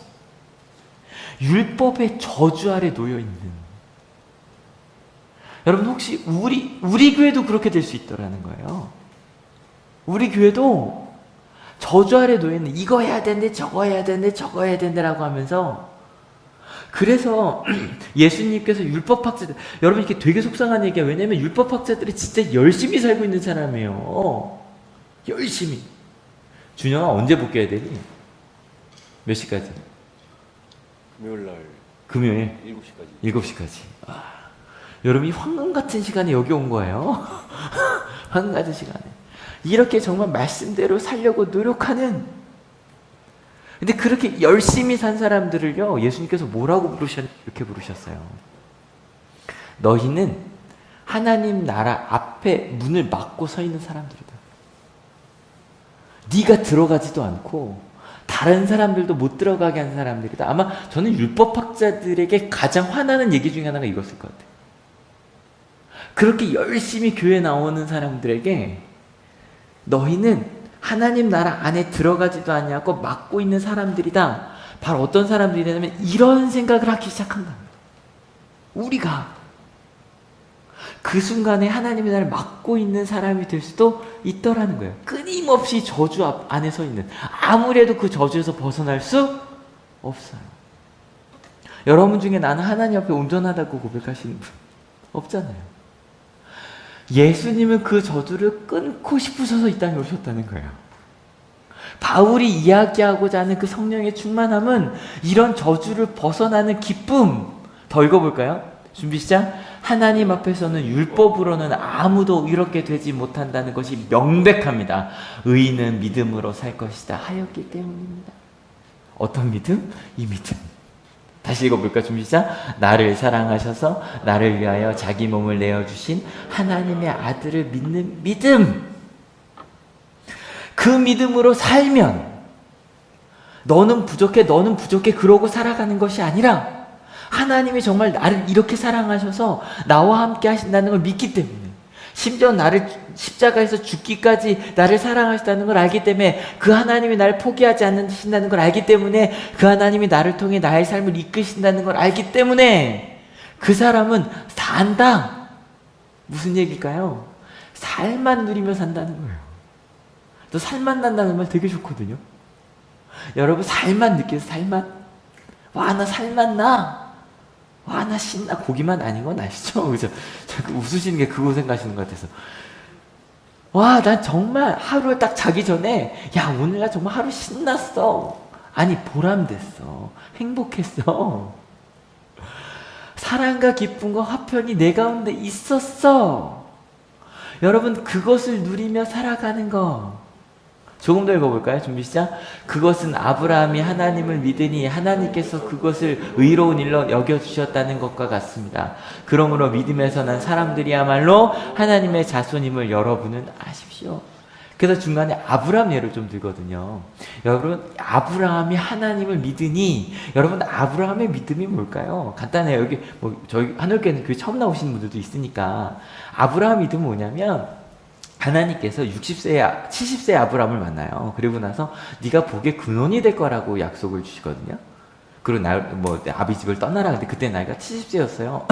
율법의 저주 아래 놓여있는, 여러분 혹시 우리 교회도 그렇게 될 수 있더라는 거예요. 우리 교회도 저주 아래 놓여있는, 이거 해야 되는데 저거 해야 되는데 저거 해야 되는데라고 하면서, 그래서 예수님께서 율법학자들, 여러분 이게 되게 속상한 얘기야. 왜냐면 율법학자들이 진짜 열심히 살고 있는 사람이에요. 열심히. 준영아, 언제 복귀해야 되니? 몇 시까지? 금요일 7시까지. 7시까지. 여러분이 황금 같은 시간에 여기 온 거예요. 황금 같은 시간에. 이렇게 정말 말씀대로 살려고 노력하는, 근데 그렇게 열심히 산 사람들을요, 예수님께서 뭐라고 이렇게 부르셨어요. 너희는 하나님 나라 앞에 문을 막고 서 있는 사람들이다. 네가 들어가지도 않고 다른 사람들도 못 들어가게 하는 사람들이다. 아마 저는 율법학자들에게 가장 화나는 얘기 중에 하나가 이것일 것 같아요. 그렇게 열심히 교회 나오는 사람들에게 너희는 하나님 나라 안에 들어가지도 않냐고 막고 있는 사람들이다. 바로 어떤 사람들이냐면 이런 생각을 하기 시작한다. 우리가 그 순간에 하나님의 나라를 막고 있는 사람이 될 수도 있더라는 거예요. 끊임없이 저주 안에 서 있는, 아무래도 그 저주에서 벗어날 수 없어요. 여러분 중에 나는 하나님 앞에 온전하다고 고백하시는 분 없잖아요. 예수님은 그 저주를 끊고 싶으셔서 이 땅에 오셨다는 거예요. 바울이 이야기하고자 하는 그 성령의 충만함은 이런 저주를 벗어나는 기쁨. 더 읽어볼까요? 준비 시작. 하나님 앞에서는 율법으로는 아무도 이렇게 되지 못한다는 것이 명백합니다. 의인은 믿음으로 살 것이다 하였기 때문입니다. 어떤 믿음? 이 믿음. 다시 읽어볼까? 준비 시작. 나를 사랑하셔서 나를 위하여 자기 몸을 내어주신 하나님의 아들을 믿는 믿음. 그 믿음으로 살면 너는 부족해 그러고 살아가는 것이 아니라 하나님이 정말 나를 이렇게 사랑하셔서 나와 함께 하신다는 걸 믿기 때문에, 심지어 나를 십자가에서 죽기까지 나를 사랑하신다는 걸 알기 때문에, 그 하나님이 나를 포기하지 않으신다는 걸 알기 때문에, 그 하나님이 나를 통해 나의 삶을 이끄신다는 걸 알기 때문에, 그 사람은 산다. 무슨 얘기일까요? 살만 누리며 산다는 거예요. 또 살만 난다는 말 되게 좋거든요. 여러분, 살만 느껴서 살만? 와, 나 살만 나. 와, 나 신나. 고기만 아닌 건 아시죠? 그죠? 자꾸 웃으시는 게 그거 생각하시는 것 같아서. 와, 난 정말 하루를 딱 자기 전에, 야, 오늘 나 정말 하루 신났어. 아니, 보람됐어. 행복했어. 사랑과 기쁨과 화평이 내 가운데 있었어. 여러분, 그것을 누리며 살아가는 거. 조금 더 읽어볼까요? 준비 시작. 그것은 아브라함이 하나님을 믿으니 하나님께서 그것을 의로운 일로 여겨주셨다는 것과 같습니다. 그러므로 믿음에서 난 사람들이야말로 하나님의 자손임을 여러분은 아십시오. 그래서 중간에 아브라함 예를 좀 들거든요. 여러분, 아브라함이 하나님을 믿으니, 여러분, 아브라함의 믿음이 뭘까요? 간단해요. 여기 저희 하늘교회는 교회 처음 나오시는 분들도 있으니까. 아브라함 믿음은 뭐냐면, 하나님께서 70세 아브라함을 만나요. 그리고 나서 네가 복의 근원이 될 거라고 약속을 주시거든요. 그리고 아비 집을 떠나라. 근데 그때 나이가 70세였어요.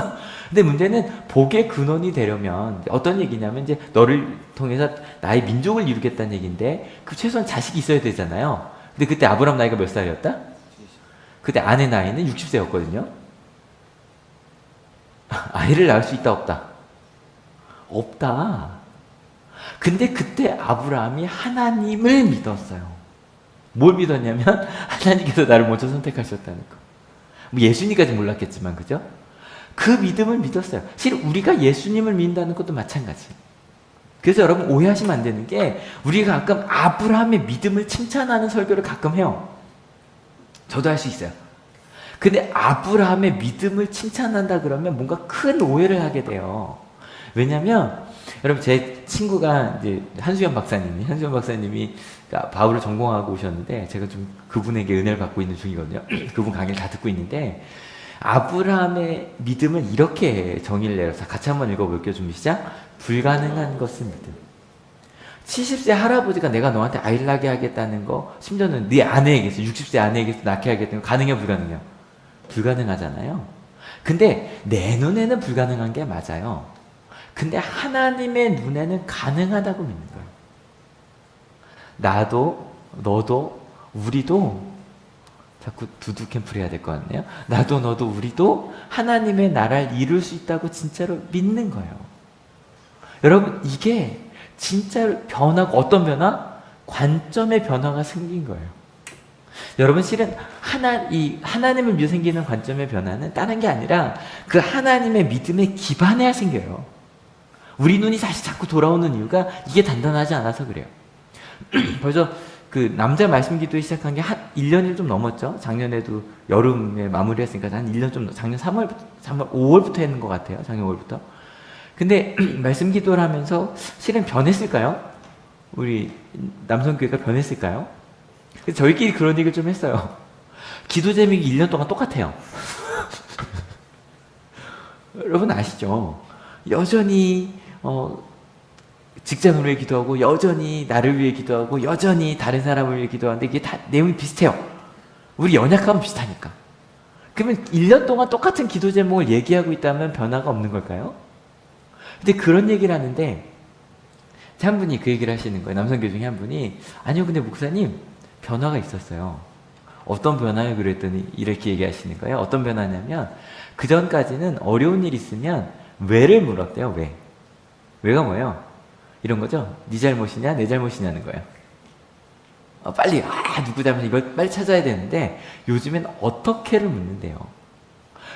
근데 문제는 복의 근원이 되려면 어떤 얘기냐면, 이제 너를 통해서 나의 민족을 이루겠다는 얘기인데, 그 최소한 자식이 있어야 되잖아요. 근데 그때 아브라함 나이가 몇 살이었다? 그때 아내 나이는 60세였거든요. 아이를 낳을 수 있다, 없다? 없다. 근데 그때 아브라함이 하나님을 믿었어요. 뭘 믿었냐면, 하나님께서 나를 먼저 선택하셨다는 거. 뭐 예수님까지 몰랐겠지만, 그죠? 그 믿음을 믿었어요. 실은 우리가 예수님을 믿는다는 것도 마찬가지. 그래서 여러분, 오해하시면 안 되는 게, 우리가 가끔 아브라함의 믿음을 칭찬하는 설교를 가끔 해요. 저도 할 수 있어요. 근데 아브라함의 믿음을 칭찬한다 그러면 뭔가 큰 오해를 하게 돼요. 왜냐면, 여러분, 제 친구가 이제 한수연 박사님이 바울을 전공하고 오셨는데, 제가 좀 그분에게 은혜를 받고 있는 중이거든요. 그분 강의를 다 듣고 있는데, 아브라함의 믿음은 이렇게 정의를 내려서 같이 한번 읽어볼게요. 준비 시작. 불가능한 것은 믿음. 70세 할아버지가 내가 너한테 아이를 낳게 하겠다는 거, 심지어는 네 아내에게서, 60세 아내에게서 낳게 하겠다는 거, 가능해요, 불가능해요? 불가능하잖아요. 근데 내 눈에는 불가능한 게 맞아요. 근데 하나님의 눈에는 가능하다고 믿는 거예요. 나도, 너도, 우리도, 자꾸 두두 캠프를 해야 될 것 같네요. 나도, 너도, 우리도 하나님의 나라를 이룰 수 있다고 진짜로 믿는 거예요. 여러분, 이게 진짜로 변화가, 어떤 변화? 관점의 변화가 생긴 거예요. 여러분, 실은 하나님을 믿어 생기는 관점의 변화는 다른 게 아니라 그 하나님의 믿음에 기반해야 생겨요. 우리 눈이 다시 자꾸 돌아오는 이유가 이게 단단하지 않아서 그래요. 벌써 그 남자 말씀 기도에 시작한 게 한 1년이 좀 넘었죠. 작년에도 여름에 마무리했으니까 한 1년 좀, 작년 5월부터 했는 것 같아요. 작년 5월부터. 근데 말씀 기도를 하면서 실은 변했을까요? 우리 남성교회가 변했을까요? 그래서 저희끼리 그런 얘기를 좀 했어요. 기도 제목이 1년 동안 똑같아요. 여러분 아시죠? 여전히 직장을 위해 기도하고, 여전히 나를 위해 기도하고, 여전히 다른 사람을 위해 기도하는데, 이게 다 내용이 비슷해요. 우리 연약함은 비슷하니까. 그러면 1년 동안 똑같은 기도 제목을 얘기하고 있다면 변화가 없는 걸까요? 근데 그런 얘기를 하는데, 한 분이 그 얘기를 하시는 거예요. 남성교 중에 한 분이, 아니요, 근데 목사님, 변화가 있었어요. 어떤 변화요? 그랬더니 이렇게 얘기하시는 거예요. 어떤 변화냐면, 그 전까지는 어려운 일 있으면 왜를 물었대요. 왜? 왜가 뭐예요? 이런 거죠. 네 잘못이냐 내 잘못이냐는 거예요. 빨리 누구 잘못, 이걸 빨리 찾아야 되는데 요즘엔 어떻게를 묻는데요.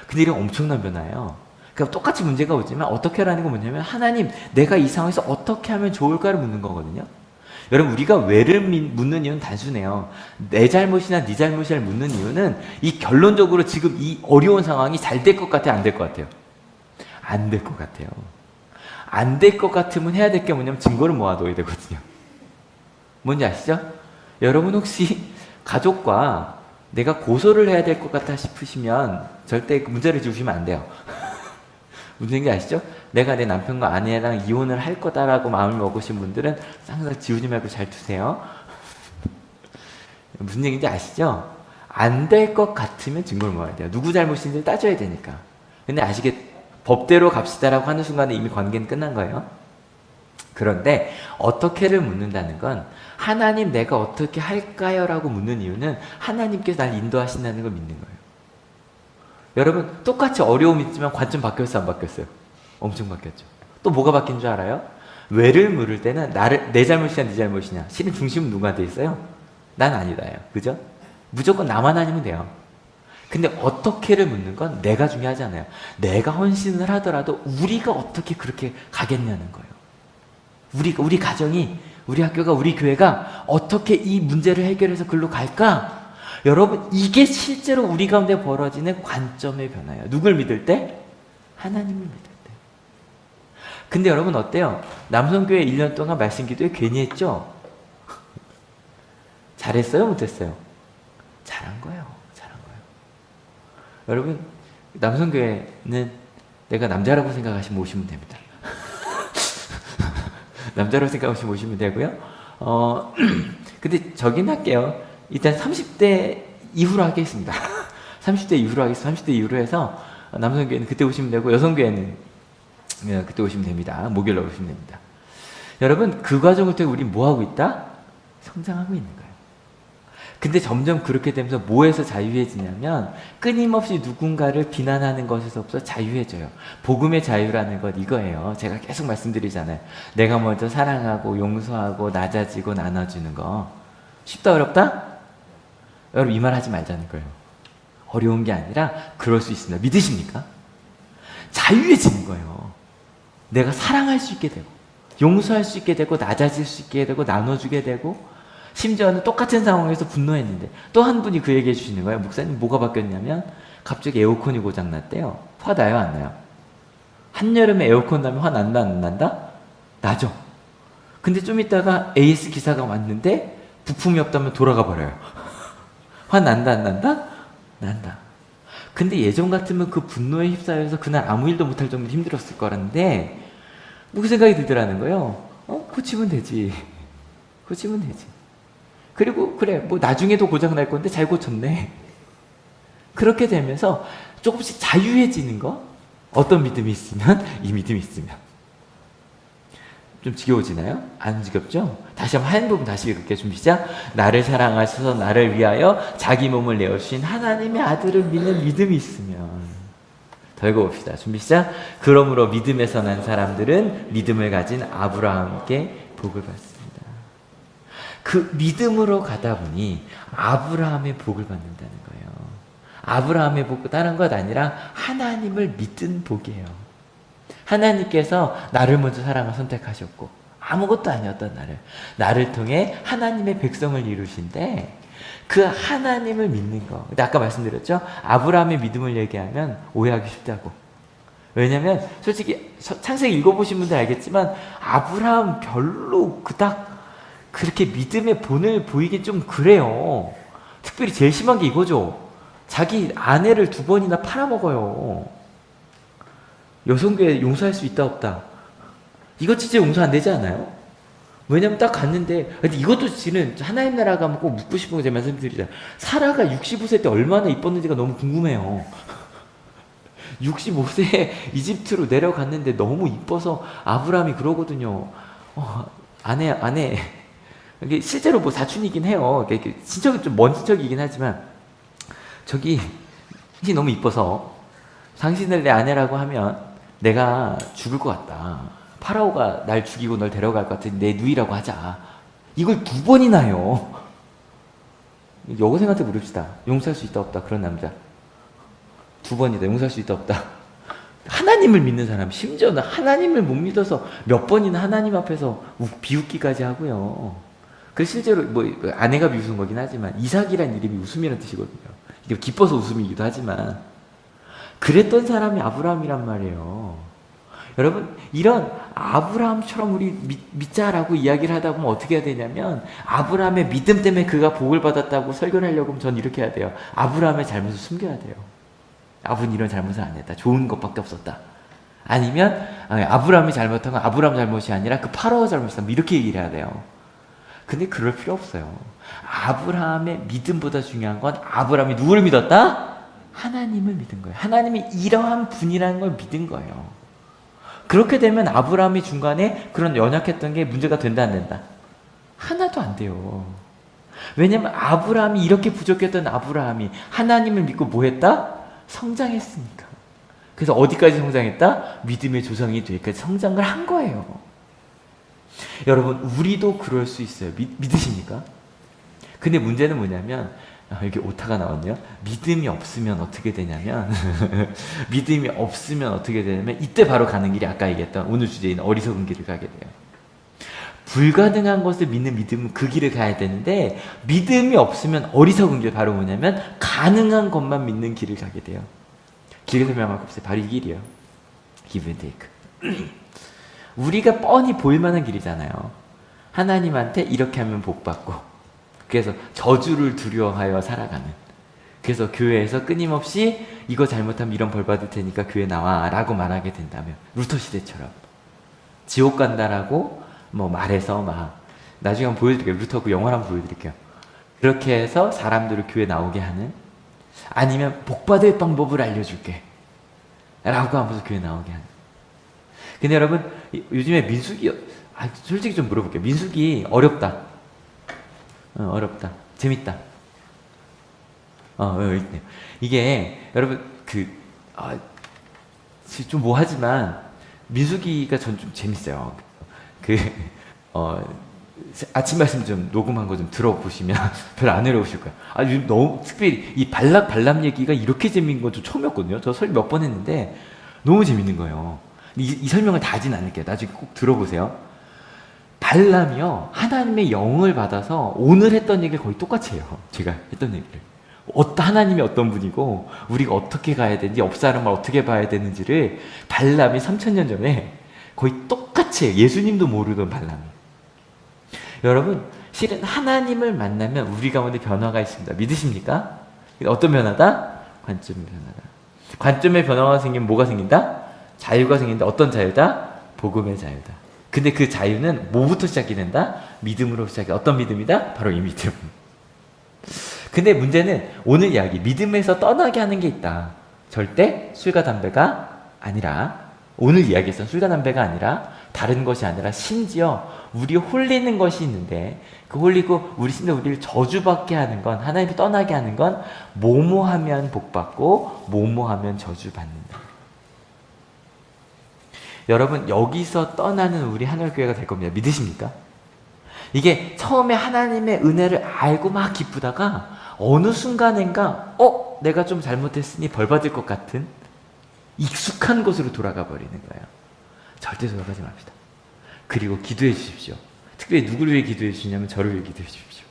근데 이런 엄청난 변화예요. 그러니까 똑같이 문제가 오지만 어떻게라는 건 뭐냐면, 하나님, 내가 이 상황에서 어떻게 하면 좋을까를 묻는 거거든요. 여러분, 우리가 왜를 묻는 이유는 단순해요. 내 잘못이나 네 잘못이를 묻는 이유는 이 결론적으로 지금 이 어려운 상황이 잘 될 것 같아요, 안 될 것 같아요? 안 될 것 같아요. 안 될 것 같으면 해야 될 게 뭐냐면 증거를 모아둬야 되거든요. 뭔지 아시죠? 여러분 혹시 가족과 내가 고소를 해야 될 것 같다 싶으시면 절대 문제를 지우시면 안 돼요. 무슨 얘기인지 아시죠? 내가 내 남편과 아내랑 이혼을 할 거다라고 마음을 먹으신 분들은 항상 지우지 말고 잘 두세요. 무슨 얘기인지 아시죠? 안 될 것 같으면 증거를 모아야 돼요. 누구 잘못인지 따져야 되니까. 근데 법대로 갑시다라고 하는 순간에 이미 관계는 끝난 거예요. 그런데 어떻게를 묻는다는 건 하나님 내가 어떻게 할까요? 라고 묻는 이유는 하나님께서 날 인도하신다는 걸 믿는 거예요. 여러분 똑같이 어려움이 있지만 관점 바뀌었어 안 바뀌었어요? 엄청 바뀌었죠. 또 뭐가 바뀐 줄 알아요? 왜를 물을 때는 내 잘못이냐 네 잘못이냐 실은 중심은 누구한테 있어요? 난 아니다요. 그죠? 무조건 나만 아니면 돼요. 근데 어떻게를 묻는 건 내가 중요하잖아요. 내가 헌신을 하더라도 우리가 어떻게 그렇게 가겠냐는 거예요. 우리 가정이, 우리 학교가, 우리 교회가 어떻게 이 문제를 해결해서 글로 갈까? 여러분, 이게 실제로 우리 가운데 벌어지는 관점의 변화예요. 누굴 믿을 때? 하나님을 믿을 때. 근데 여러분 어때요? 남성교회 1년 동안 말씀 기도회 괜히 했죠? 잘했어요? 못했어요? 잘한 거예요. 잘한 거예요. 여러분, 남성교회는 내가 남자라고 생각하시면 오시면 됩니다. 남자라고 생각하시면 오시면 되고요. 근데 저긴 할게요. 일단 30대 이후로 하겠습니다. 30대 이후로 하겠습니다. 30대 이후로 해서 남성교회는 그때 오시면 되고 여성교회는 그때 오시면 됩니다. 목요일날 오시면 됩니다. 여러분 그 과정을 통해 우리 뭐 하고 있다? 성장하고 있는 거예요. 근데 점점 그렇게 되면서 뭐에서 자유해지냐면 끊임없이 누군가를 비난하는 것에서부터 자유해져요. 복음의 자유라는 것 이거예요. 제가 계속 말씀드리잖아요. 내가 먼저 사랑하고 용서하고 낮아지고 나눠주는 거. 쉽다 어렵다? 여러분 이 말 하지 말자는 거예요. 어려운 게 아니라 그럴 수 있습니다. 믿으십니까? 자유해지는 거예요. 내가 사랑할 수 있게 되고 용서할 수 있게 되고 낮아질 수 있게 되고 나눠주게 되고 심지어는 똑같은 상황에서 분노했는데 또 한 분이 그 얘기해 주시는 거예요. 목사님 뭐가 바뀌었냐면 갑자기 에어컨이 고장났대요. 화 나요 안 나요? 한여름에 에어컨 나면 화 난다 안 난다? 나죠. 근데 좀 있다가 AS 기사가 왔는데 부품이 없다면 돌아가 버려요. 화 난다 안 난다? 난다. 근데 예전 같으면 그 분노에 휩싸여서 그날 아무 일도 못할 정도로 힘들었을 거라는데 뭐 그 생각이 들더라는 거예요. 고치면 되지. 고치면 되지. 그리고 그래 뭐 나중에도 고장 날 건데 잘 고쳤네. 그렇게 되면서 조금씩 자유해지는 거. 어떤 믿음이 있으면 이 믿음이 있으면 좀 지겨워지나요? 안 지겹죠? 다시 한번 한 부분 다시 읽을게요. 준비 시작. 나를 사랑하셔서 나를 위하여 자기 몸을 내어주신 하나님의 아들을 믿는 믿음이 있으면 더 읽어봅시다. 준비 시작. 그러므로 믿음에서 난 사람들은 믿음을 가진 아브라함께 복을 받습니다. 그 믿음으로 가다 보니 아브라함의 복을 받는다는 거예요. 아브라함의 복 다른 것 아니라 하나님을 믿은 복이에요. 하나님께서 나를 먼저 사랑을 선택하셨고 아무것도 아니었던 나를 통해 하나님의 백성을 이루신데 그 하나님을 믿는 거. 근데 아까 말씀드렸죠? 아브라함의 믿음을 얘기하면 오해하기 쉽다고. 왜냐면 솔직히 창세기 읽어보신 분들 알겠지만 아브라함 별로 그닥 그렇게 믿음의 본을 보이기 좀 그래요. 특별히 제일 심한 게 이거죠. 자기 아내를 2번이나 팔아먹어요. 여성교회 용서할 수 있다 없다? 이거 진짜 용서 안 되지 않아요? 왜냐면 딱 갔는데 근데 이것도 지는 하나님 나라 가면 꼭 묻고 싶은 거 제가 말씀드리잖아요. 사라가 65세 때 얼마나 이뻤는지가 너무 궁금해요. 65세에 이집트로 내려갔는데 너무 이뻐서 아브라함이 그러거든요. 아내 이게 실제로 뭐 사촌이긴 해요. 친척이 좀 먼 친척이긴 하지만 저기 너무 이뻐서 당신을 내 아내라고 하면 내가 죽을 것 같다. 파라오가 날 죽이고 널 데려갈 것 같으니 내 누이라고 하자. 이걸 2번이나 해요. 여고생한테 물읍시다. 용서할 수 있다 없다 그런 남자. 2번이다. 용서할 수 있다 없다. 하나님을 믿는 사람 심지어는 하나님을 못 믿어서 몇 번이나 하나님 앞에서 비웃기까지 하고요. 그 실제로 뭐 아내가 비웃은 거긴 하지만 이삭이란 이름이 웃음이라는 뜻이거든요. 이게 기뻐서 웃음이기도 하지만 그랬던 사람이 아브라함이란 말이에요. 여러분 이런 아브라함처럼 우리 믿자라고 이야기를 하다 보면 어떻게 해야 되냐면 아브라함의 믿음 때문에 그가 복을 받았다고 설교를 하려고 하면 전 이렇게 해야 돼요. 아브라함의 잘못을 숨겨야 돼요. 아브는 이런 잘못을 안 했다. 좋은 것밖에 없었다. 아니면 아브라함이 잘못한 건 아브라함 잘못이 아니라 그 파라오 잘못이다. 뭐 이렇게 얘기를 해야 돼요. 근데 그럴 필요 없어요. 아브라함의 믿음보다 중요한 건 아브라함이 누구를 믿었다? 하나님을 믿은 거예요. 하나님이 이러한 분이라는 걸 믿은 거예요. 그렇게 되면 아브라함이 중간에 그런 연약했던 게 문제가 된다 안 된다? 하나도 안 돼요. 왜냐면 아브라함이 이렇게 부족했던 아브라함이 하나님을 믿고 뭐 했다? 성장했으니까. 그래서 어디까지 성장했다? 믿음의 조상이 되기까지 성장을 한 거예요. 여러분 우리도 그럴 수 있어요. 믿으십니까? 근데 문제는 뭐냐면 여기 오타가 나왔네요. 믿음이 없으면 어떻게 되냐면 믿음이 없으면 어떻게 되냐면 이때 바로 가는 길이 아까 얘기했던 오늘 주제인 어리석은 길을 가게 돼요. 불가능한 것을 믿는 믿음은 그 길을 가야 되는데 믿음이 없으면 어리석은 길 바로 뭐냐면 가능한 것만 믿는 길을 가게 돼요. 길을 설명할 거 없어요. 바로 이 길이에요. Give and take. 우리가 뻔히 보일 만한 길이잖아요. 하나님한테 이렇게 하면 복 받고 그래서 저주를 두려워하여 살아가는. 그래서 교회에서 끊임없이 이거 잘못하면 이런 벌 받을 테니까 교회 나와 라고 말하게 된다면 루터 시대처럼 지옥 간다라고 뭐 말해서 막 나중에 한번 보여드릴게요. 루터 그 영화를 한번 보여드릴게요. 그렇게 해서 사람들을 교회 나오게 하는, 아니면 복 받을 방법을 알려줄게 라고 하면서 교회 나오게 하는. 근데 여러분 요즘에 민수기 솔직히 좀 물어볼게요. 민수기 어렵다. 어렵다. 재밌다. 있네요. 이게 여러분 좀 뭐하지만 민수기가 전 좀 재밌어요. 아침 말씀 좀 녹음한 거 좀 들어보시면 별로 안 어려우실 거예요. 너무 특별히 이 발람 얘기가 이렇게 재밌는 건 좀 처음이었거든요. 저 설명 몇 번 했는데 너무 재밌는 거예요. 이 설명을 다 하진 않을게요. 나중에 꼭 들어보세요. 발람이요, 하나님의 영을 받아서 오늘 했던 얘기를 거의 똑같이 해요. 제가 했던 얘기를. 하나님이 어떤 분이고 우리가 어떻게 가야 되는지, 옆 사람을 어떻게 봐야 되는지를 발람이 3000년 전에 거의 똑같이 해요. 예수님도 모르던 발람이. 여러분 실은 하나님을 만나면 우리 가운데 변화가 있습니다. 믿으십니까? 어떤 변화다? 관점의 변화다. 관점의 변화가 생기면 뭐가 생긴다? 자유가 생긴다. 어떤 자유다? 복음의 자유다. 근데 그 자유는 뭐부터 시작이 된다? 믿음으로 시작해. 어떤 믿음이다? 바로 이 믿음. 근데 문제는 오늘 이야기 믿음에서 떠나게 하는 게 있다. 절대 술과 담배가 아니라, 오늘 이야기에서는 술과 담배가 아니라 다른 것이 아니라 심지어 우리 홀리는 것이 있는데, 그 홀리고 심지어 우리를 저주받게 하는 건, 하나님이 떠나게 하는 건 뭐뭐하면 복받고 뭐뭐하면 저주받는다. 여러분 여기서 떠나는 우리 하늘교회가 될 겁니다. 믿으십니까? 이게 처음에 하나님의 은혜를 알고 막 기쁘다가 어느 순간인가 내가 좀 잘못했으니 벌 받을 것 같은 익숙한 곳으로 돌아가 버리는 거예요. 절대 돌아가지 맙시다. 그리고 기도해 주십시오. 특별히 누구를 위해 기도해 주시냐면 저를 위해 기도해 주십시오.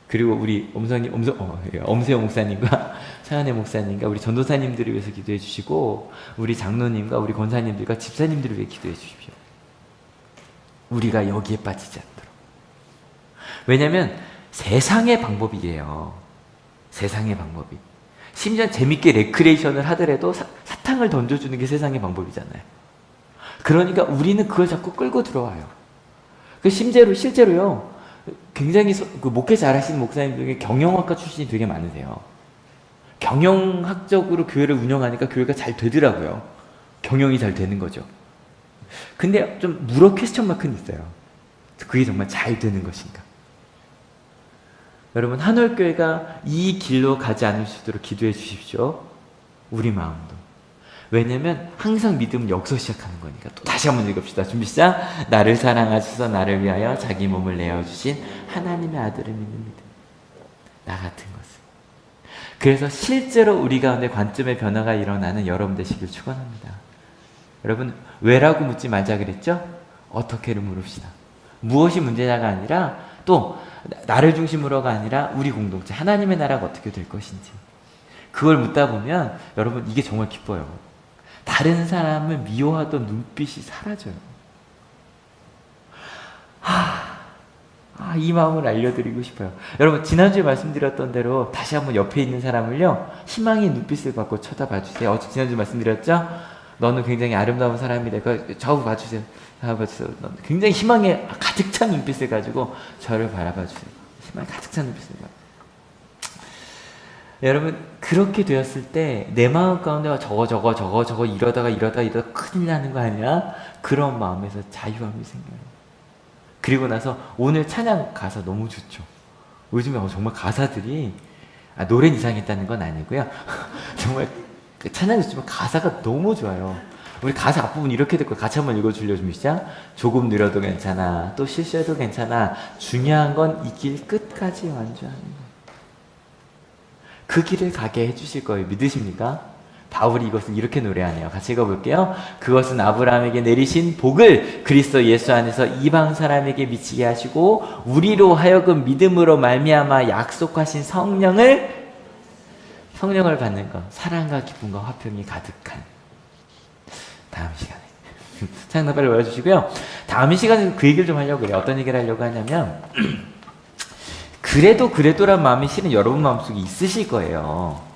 그리고 우리 엄세영 목사님과 차현애 목사님과 우리 전도사님들을 위해서 기도해 주시고, 우리 장로님과 우리 권사님들과 집사님들을 위해 기도해 주십시오. 우리가 여기에 빠지지 않도록. 왜냐하면 세상의 방법이에요. 세상의 방법이. 심지어 재밌게 레크레이션을 하더라도 사탕을 던져주는 게 세상의 방법이잖아요. 그러니까 우리는 그걸 자꾸 끌고 들어와요. 실제로요, 굉장히 목회 잘하시는 목사님 중에 경영학과 출신이 되게 많으세요. 경영학적으로 교회를 운영하니까 교회가 잘 되더라고요. 경영이 잘 되는 거죠. 근데 좀 퀘스천 마크는 있어요. 그게 정말 잘 되는 것인가? 여러분 한올교회가 이 길로 가지 않을 수 있도록 기도해 주십시오. 우리 마음도. 왜냐면 항상 믿음은 여기서 시작하는 거니까. 또 다시 한번 읽읍시다. 준비 시작. 나를 사랑하셔서 나를 위하여 자기 몸을 내어주신 하나님의 아들을 믿는 믿음. 나 같은 것을. 그래서 실제로 우리 가운데 관점의 변화가 일어나는 여러분 되시길 축원합니다. 여러분 왜라고 묻지 말자 그랬죠? 어떻게를 물읍시다. 무엇이 문제냐가 아니라, 또 나를 중심으로가 아니라 우리 공동체 하나님의 나라가 어떻게 될 것인지, 그걸 묻다 보면 여러분 이게 정말 기뻐요. 다른 사람을 미워하던 눈빛이 사라져요. 이 마음을 알려드리고 싶어요. 여러분, 지난주에 말씀드렸던 대로 다시 한번 옆에 있는 사람을요, 희망의 눈빛을 갖고 쳐다봐 주세요. 지난주에 말씀드렸죠? 너는 굉장히 아름다운 사람이다. 좌우 봐주세요. 좌우 봐주세요. 굉장히 희망에 가득 찬 눈빛을 가지고 저를 바라봐 주세요. 희망에 가득 찬 눈빛을 가지고. 여러분, 그렇게 되었을 때 내 마음 가운데 저거 이러다가 큰일 나는 거 아니야? 그런 마음에서 자유함이 생겨요. 그리고 나서 오늘 찬양 가사 너무 좋죠. 요즘에 정말 가사들이 노래는 이상했다는 건 아니고요. 정말 찬양이 좋지만 가사가 너무 좋아요. 우리 가사 앞부분 이렇게 듣고 같이 한번 읽어주려 좀 시작. 조금 느려도 괜찮아. 또 실수해도 괜찮아. 중요한 건 이 길 끝까지 완주하는 거. 그 길을 가게 해주실 거예요. 믿으십니까? 바울이 이것을 이렇게 노래하네요. 같이 읽어볼게요. 그것은 아브라함에게 내리신 복을 그리스도 예수 안에서 이방 사람에게 미치게 하시고 우리로 하여금 믿음으로 말미암아 약속하신 성령을 받는 것. 사랑과 기쁨과 화평이 가득한. 다음 시간에. 창나 빨리 올려주시고요. 다음 시간에 그 얘기를 좀 하려고 해요. 어떤 얘기를 하려고 하냐면 그래도란 마음이 실은 여러분 마음속에 있으실 거예요.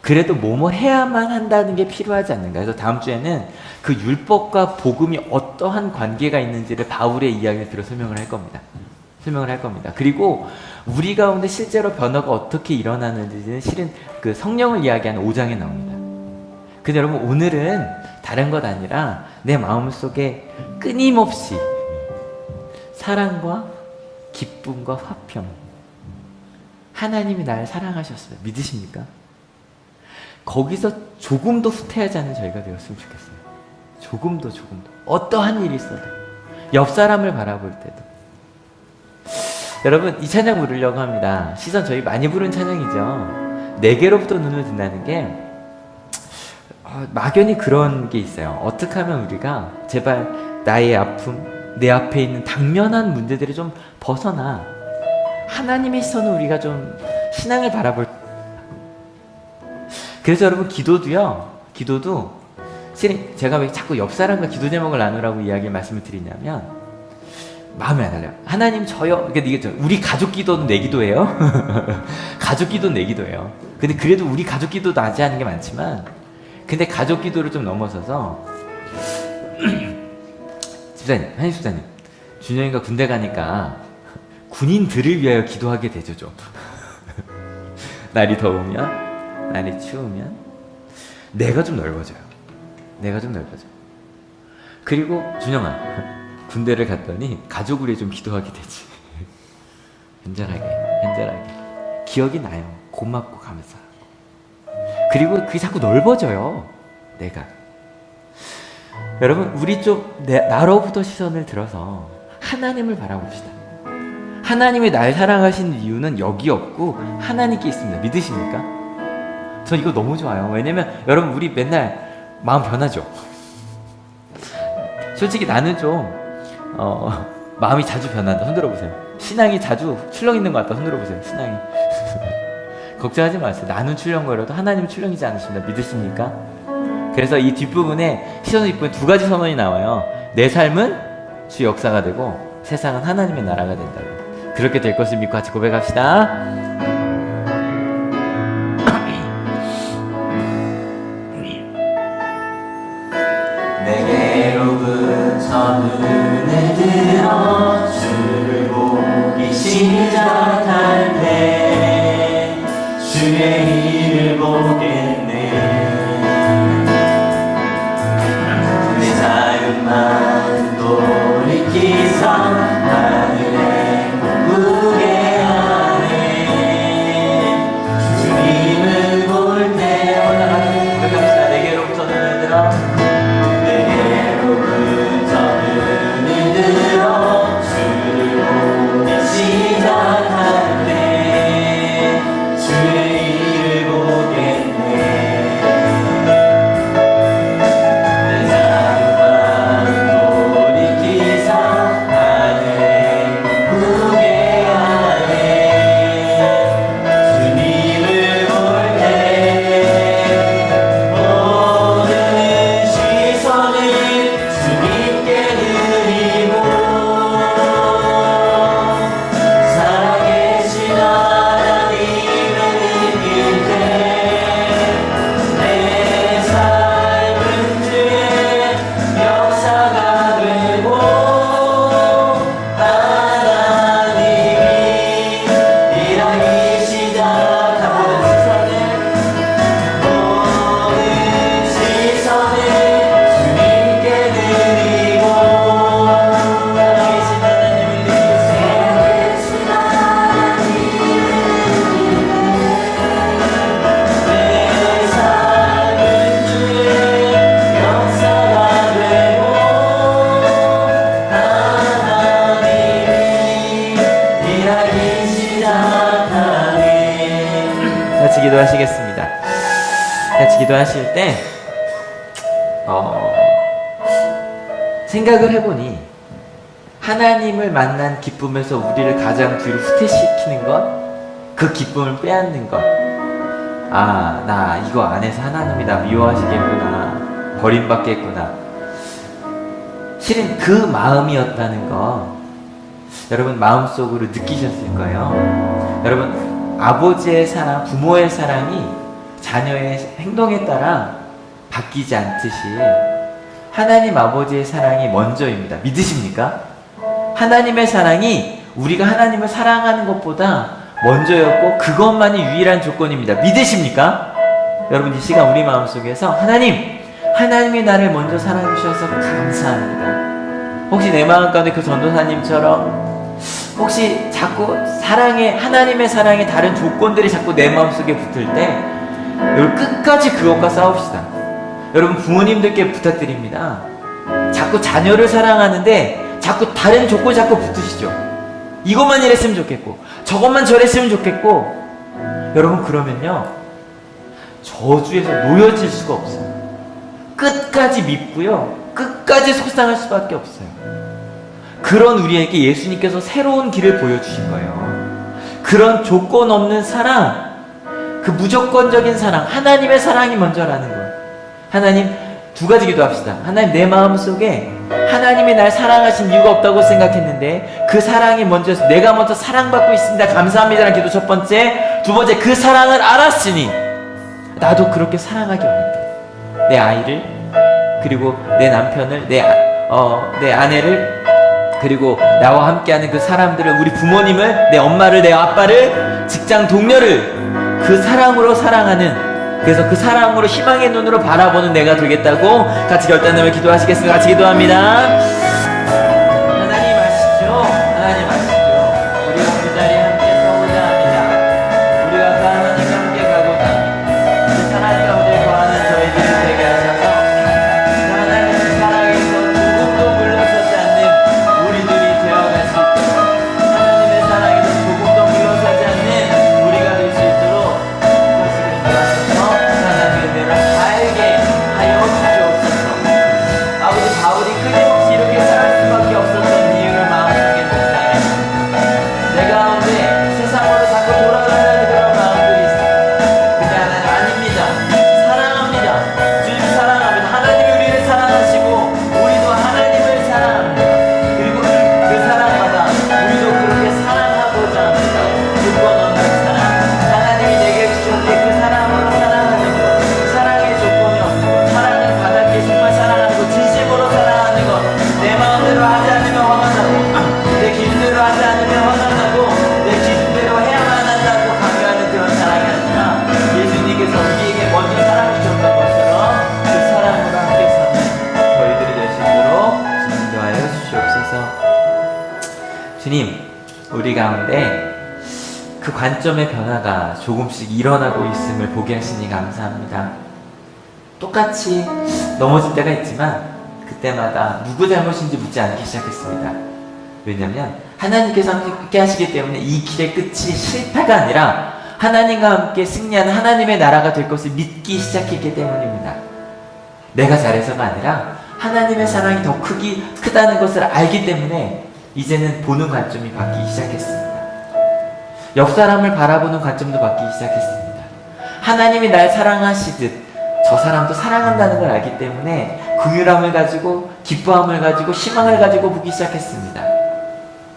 그래도 뭐뭐 해야만 한다는 게 필요하지 않는가. 그래서 다음 주에는 그 율법과 복음이 어떠한 관계가 있는지를 바울의 이야기를 들어 설명을 할 겁니다. 그리고 우리 가운데 실제로 변화가 어떻게 일어나는지는 실은 그 성령을 이야기하는 5장에 나옵니다. 근데 여러분, 오늘은 다른 것 아니라 내 마음속에 끊임없이 사랑과 기쁨과 화평, 하나님이 나를 사랑하셨어요. 믿으십니까? 거기서 조금도 후퇴하지 않는 저희가 되었으면 좋겠어요. 조금도. 어떠한 일이 있어도. 옆 사람을 바라볼 때도. 여러분, 이 찬양 부르려고 합니다. 시선 저희 많이 부른 찬양이죠. 내게로부터 눈을 든다는 게 막연히 그런 게 있어요. 어떻게 하면 우리가 제발 나의 아픔, 내 앞에 있는 당면한 문제들을 좀 벗어나 하나님의 시선을 우리가 좀 신앙을 바라볼. 그래서 여러분, 기도도 실은 제가 왜 자꾸 옆 사람과 기도 제목을 나누라고 말씀을 드리냐면 마음이 안 달려요. 하나님 저요. 그러니까 이게 우리 가족 기도는 내 기도예요. 가족 기도는 내 기도예요. 근데 그래도 우리 가족 기도도 아지 않은 게 많지만, 근데 가족 기도를 좀 넘어서서 한희 집사님, 준영이가 군대 가니까 군인들을 위하여 기도하게 되죠, 좀. 날이 더우면, 날이 추우면 내가 좀 넓어져요. 그리고 준영아, 군대를 갔더니 가족을 위해 좀 기도하게 되지. 간절하게 기억이 나요. 고맙고 감사하고. 그리고 그게 자꾸 넓어져요. 내가. 여러분, 우리 좀 나로부터 시선을 들어서 하나님을 바라봅시다. 하나님이 날 사랑하시는 이유는 여기 없고 하나님께 있습니다. 믿으십니까? 전 이거 너무 좋아요. 왜냐면 여러분, 우리 맨날 마음 변하죠. 솔직히 나는 좀 마음이 자주 변한다. 손 들어보세요. 신앙이 자주 출렁 있는 것 같다. 손 들어보세요. 신앙이. 걱정하지 마세요. 나는 출렁거려도 하나님은 출렁이지 않으십니다. 믿으십니까? 그래서 이 뒷부분에 시선 뒷부분에 두 가지 선언이 나와요. 내 삶은 주 역사가 되고 세상은 하나님의 나라가 된다고. 그렇게 될 것을 믿고 같이 고백합시다. 내게로부터 눈을 들어 주를 보기 시작할 때 주의 일을 보겠네. 내 자유만 돌이키서 하늘에 구게 하네. 주님을 볼 때 올라가서 고백합시다. 내게로부터 눈을 들어 주를 보기 시작하 같이 기도하시겠습니다. 같이 기도하실 때 생각을 해보니 하나님을 만난 기쁨에서 우리를 가장 뒤로 후퇴시키는 것, 그 기쁨을 빼앗는 것. 아, 나 이거 안에서 하나님이 나 미워하시겠구나, 버림받겠구나. 실은 그 마음이었다는 거 여러분 마음속으로 느끼셨을 거예요. 여러분, 아버지의 사랑, 부모의 사랑이 자녀의 행동에 따라 바뀌지 않듯이 하나님 아버지의 사랑이 먼저입니다. 믿으십니까? 하나님의 사랑이 우리가 하나님을 사랑하는 것보다 먼저였고 그것만이 유일한 조건입니다. 믿으십니까? 여러분, 이 시간 우리 마음속에서 하나님이 나를 먼저 사랑해 주셔서 감사합니다. 혹시 내 마음 가운데 그 전도사님처럼 혹시 자꾸 하나님의 사랑에 다른 조건들이 자꾸 내 마음속에 붙을 때 여러분, 끝까지 그것과 싸웁시다. 여러분, 부모님들께 부탁드립니다. 자꾸 자녀를 사랑하는데 자꾸 다른 조건이 자꾸 붙으시죠. 이것만 이랬으면 좋겠고 저것만 저랬으면 좋겠고, 여러분, 그러면요 저주에서 놓여질 수가 없어요. 끝까지 밉고요, 끝까지 속상할 수밖에 없어요. 그런 우리에게 예수님께서 새로운 길을 보여주신 거예요. 그런 조건 없는 사랑, 그 무조건적인 사랑, 하나님의 사랑이 먼저라는 거예요. 하나님, 두 가지 기도합시다. 하나님, 내 마음속에 하나님이 날 사랑하신 이유가 없다고 생각했는데 그 사랑이 먼저여서 내가 먼저 사랑받고 있습니다. 감사합니다라는 기도 첫 번째. 두 번째, 그 사랑을 알았으니 나도 그렇게 사랑하기 원한다. 내 아이를, 그리고 내 남편을, 내 아내를, 그리고 나와 함께하는 그 사람들을, 우리 부모님을, 내 엄마를, 내 아빠를, 직장 동료를 그 사랑으로 사랑하는, 그래서 그 사랑으로 희망의 눈으로 바라보는 내가 되겠다고 같이 결단하며 기도하시겠습니다. 같이 기도합니다. 하나님 아시죠? 하나님 아시죠? 우리가 그 자리에 함께 서고자 합니다. 우리가 그 하나님과 함께 가고자 합니다. 그 사랑이 가운데 거하는 저희들이 되게 하셔서 그 하나님의 사랑에서 조금도 물러서지 않는 우리들이 되어갈 수 있도록, 하나님의 사랑에서 조금도 물러서지 않는 우리가 될 수 있도록 그것을 인도하셔서 하나님의 은혜를 알게 하여 주시옵소서. 아버지, 바울이 끊임없이 이렇게 살 수밖에 없었던 이유를 마음속에 묵상합니다. 내 가운데 세상으로 자꾸 돌아가려는 그런 마음들이 있습니다. 근데 하나님, 아닙니다. 사랑합니다. 주님 사랑합니다. 하나님이 우리를 사랑하시고 우리도 하나님을 사랑합니다. 그리고 그 사랑마다 우리도 그렇게 사랑하고자 합니다. 조건 없는 사랑, 하나님이 내게 주셨는데 그 사랑으로 사랑하는 것, 사랑의 조건이 없는 것, 사랑을 받았기에 정말 사랑하는 것, 진심으로 사랑하는 것, 내 마음대로 하지 않으면 화가 나고 내 기준대로 하지 않으면 화가 나고 내 기준대로 해야만 한다고 강요하는 그런 사랑이 아니라 예수님께서 우리에게 먼저 사랑해 주셨던 것처럼 그 사랑으로 함께 사는 저희들이 될 수 있도록 인도하여 주시옵소서. 주님, 우리 가운데 그 관점의 변화가 조금씩 일어나고 있음을 보게 하시니 감사합니다. 똑같이 넘어질 때가 있지만 그때마다 누구 잘못인지 묻지 않기 시작했습니다. 왜냐하면 하나님께서 함께 하시기 때문에 이 길의 끝이 실패가 아니라 하나님과 함께 승리하는 하나님의 나라가 될 것을 믿기 시작했기 때문입니다. 내가 잘해서가 아니라 하나님의 사랑이 더 크다는 것을 알기 때문에 이제는 보는 관점이 바뀌기 시작했습니다. 옆 사람을 바라보는 관점도 바뀌기 시작했습니다. 하나님이 날 사랑하시듯 저 사람도 사랑한다는 걸 알기 때문에 긍휼함을 가지고, 기뻐함을 가지고, 희망을 가지고 보기 시작했습니다.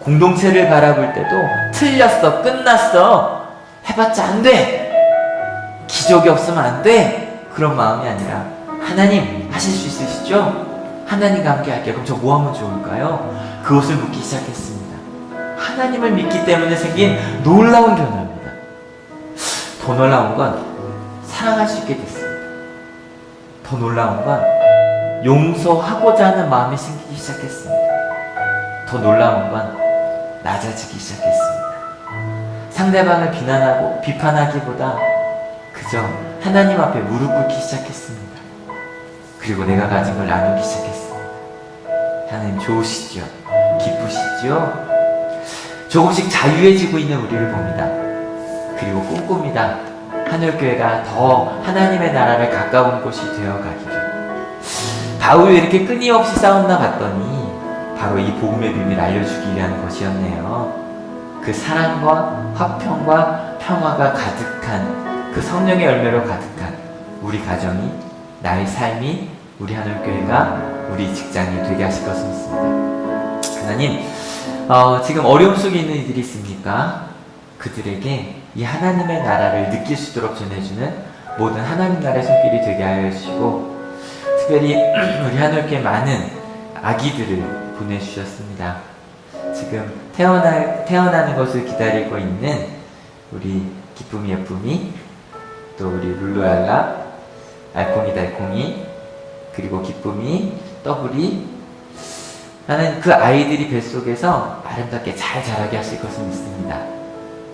공동체를 바라볼 때도 틀렸어, 끝났어, 해봤자 안 돼, 기적이 없으면 안 돼, 그런 마음이 아니라 하나님 하실 수 있으시죠? 하나님과 함께 할게요. 그럼 저 뭐 하면 좋을까요? 그것을 묻기 시작했습니다. 하나님을 믿기 때문에 생긴 놀라운 변화입니다. 더 놀라운 건 사랑할 수 있게 됐습니다. 더 놀라운 건 용서하고자 하는 마음이 생기기 시작했습니다. 더 놀라운 건 낮아지기 시작했습니다. 상대방을 비난하고 비판하기보다 그저 하나님 앞에 무릎 꿇기 시작했습니다. 그리고 내가 가진 걸 나누기 시작했습니다. 하나님 좋으시죠? 기쁘시죠? 조금씩 자유해지고 있는 우리를 봅니다. 그리고 꿈꿉니다. 하늘교회가 더 하나님의 나라를 가까운 곳이 되어가기를. 바울이 이렇게 끊임없이 싸웠나 봤더니 바로 이 복음의 비밀을 알려주기 위한 것이었네요. 그 사랑과 화평과 평화가 가득한 그 성령의 열매로 가득한 우리 가정이, 나의 삶이, 우리 하늘교회가, 우리 직장이 되게 하실 것을 믿습니다. 하나님, 지금 어려움 속에 있는 이들이 있습니까? 그들에게 이 하나님의 나라를 느낄 수 있도록 전해주는 모든 하나님 나라의 손길이 되게 하여 주시고, 특별히 우리 하늘교회 많은 아기들을 보내주셨습니다. 지금 태어나는 것을 기다리고 있는 우리 기쁨이 예쁨이, 또 우리 룰루알라, 알콩이 달콩이, 그리고 기쁨이, 떠구리, 나는 그 아이들이 뱃속에서 아름답게 잘 자라게 하실 것을 믿습니다.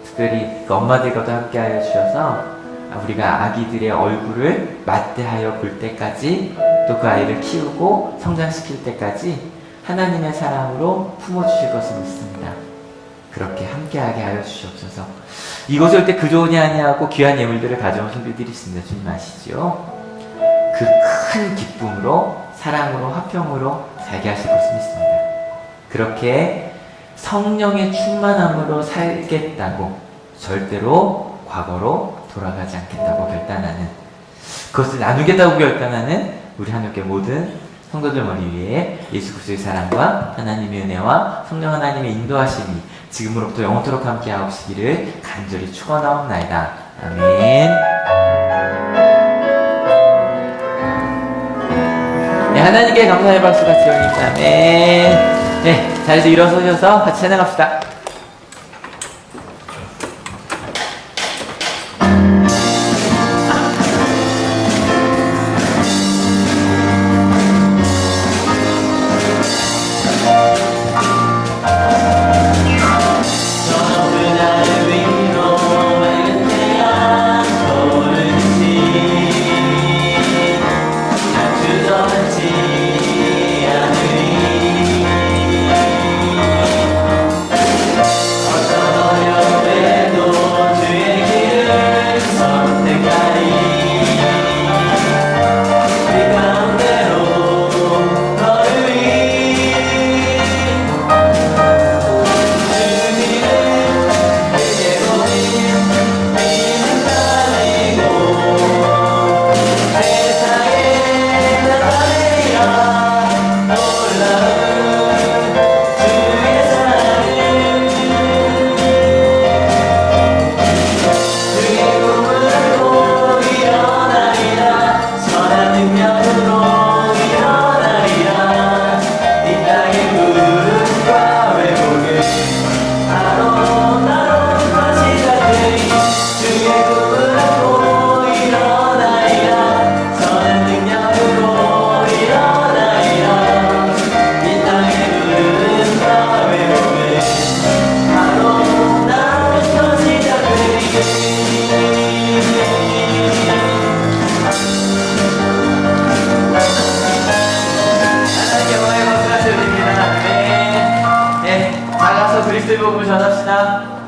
특별히 그 엄마들과도 함께 하여 주셔서 우리가 아기들의 얼굴을 맞대하여 볼 때까지, 또 그 아이를 키우고 성장시킬 때까지 하나님의 사랑으로 품어주실 것을 믿습니다. 그렇게 함께하게 하여 주시옵소서. 이곳에 올 때 그저 아니하고 귀한 예물들을 가져온 손길들이 있습니다. 주님 아시죠? 그 큰 기쁨으로, 사랑으로, 화평으로 살게 하실 것을 믿습니다. 그렇게 성령의 충만함으로 살겠다고 절대로 과거로 돌아가지 않겠다고 결단하는, 그것을 나누겠다고 결단하는 우리 하늘교회 모든 성도들 머리 위에 예수 그리스도의 사랑과 하나님의 은혜와 성령 하나님의 인도하심이 지금으로부터 영원토록 함께 하옵시기를 간절히 축원하옵나이다. 아멘. 네, 하나님께 감사의 박수 같이 올립니다. 아멘. 네, 자리에서 일어서셔서 같이 찬양합시다. 그리스도의 복음을 전합시다.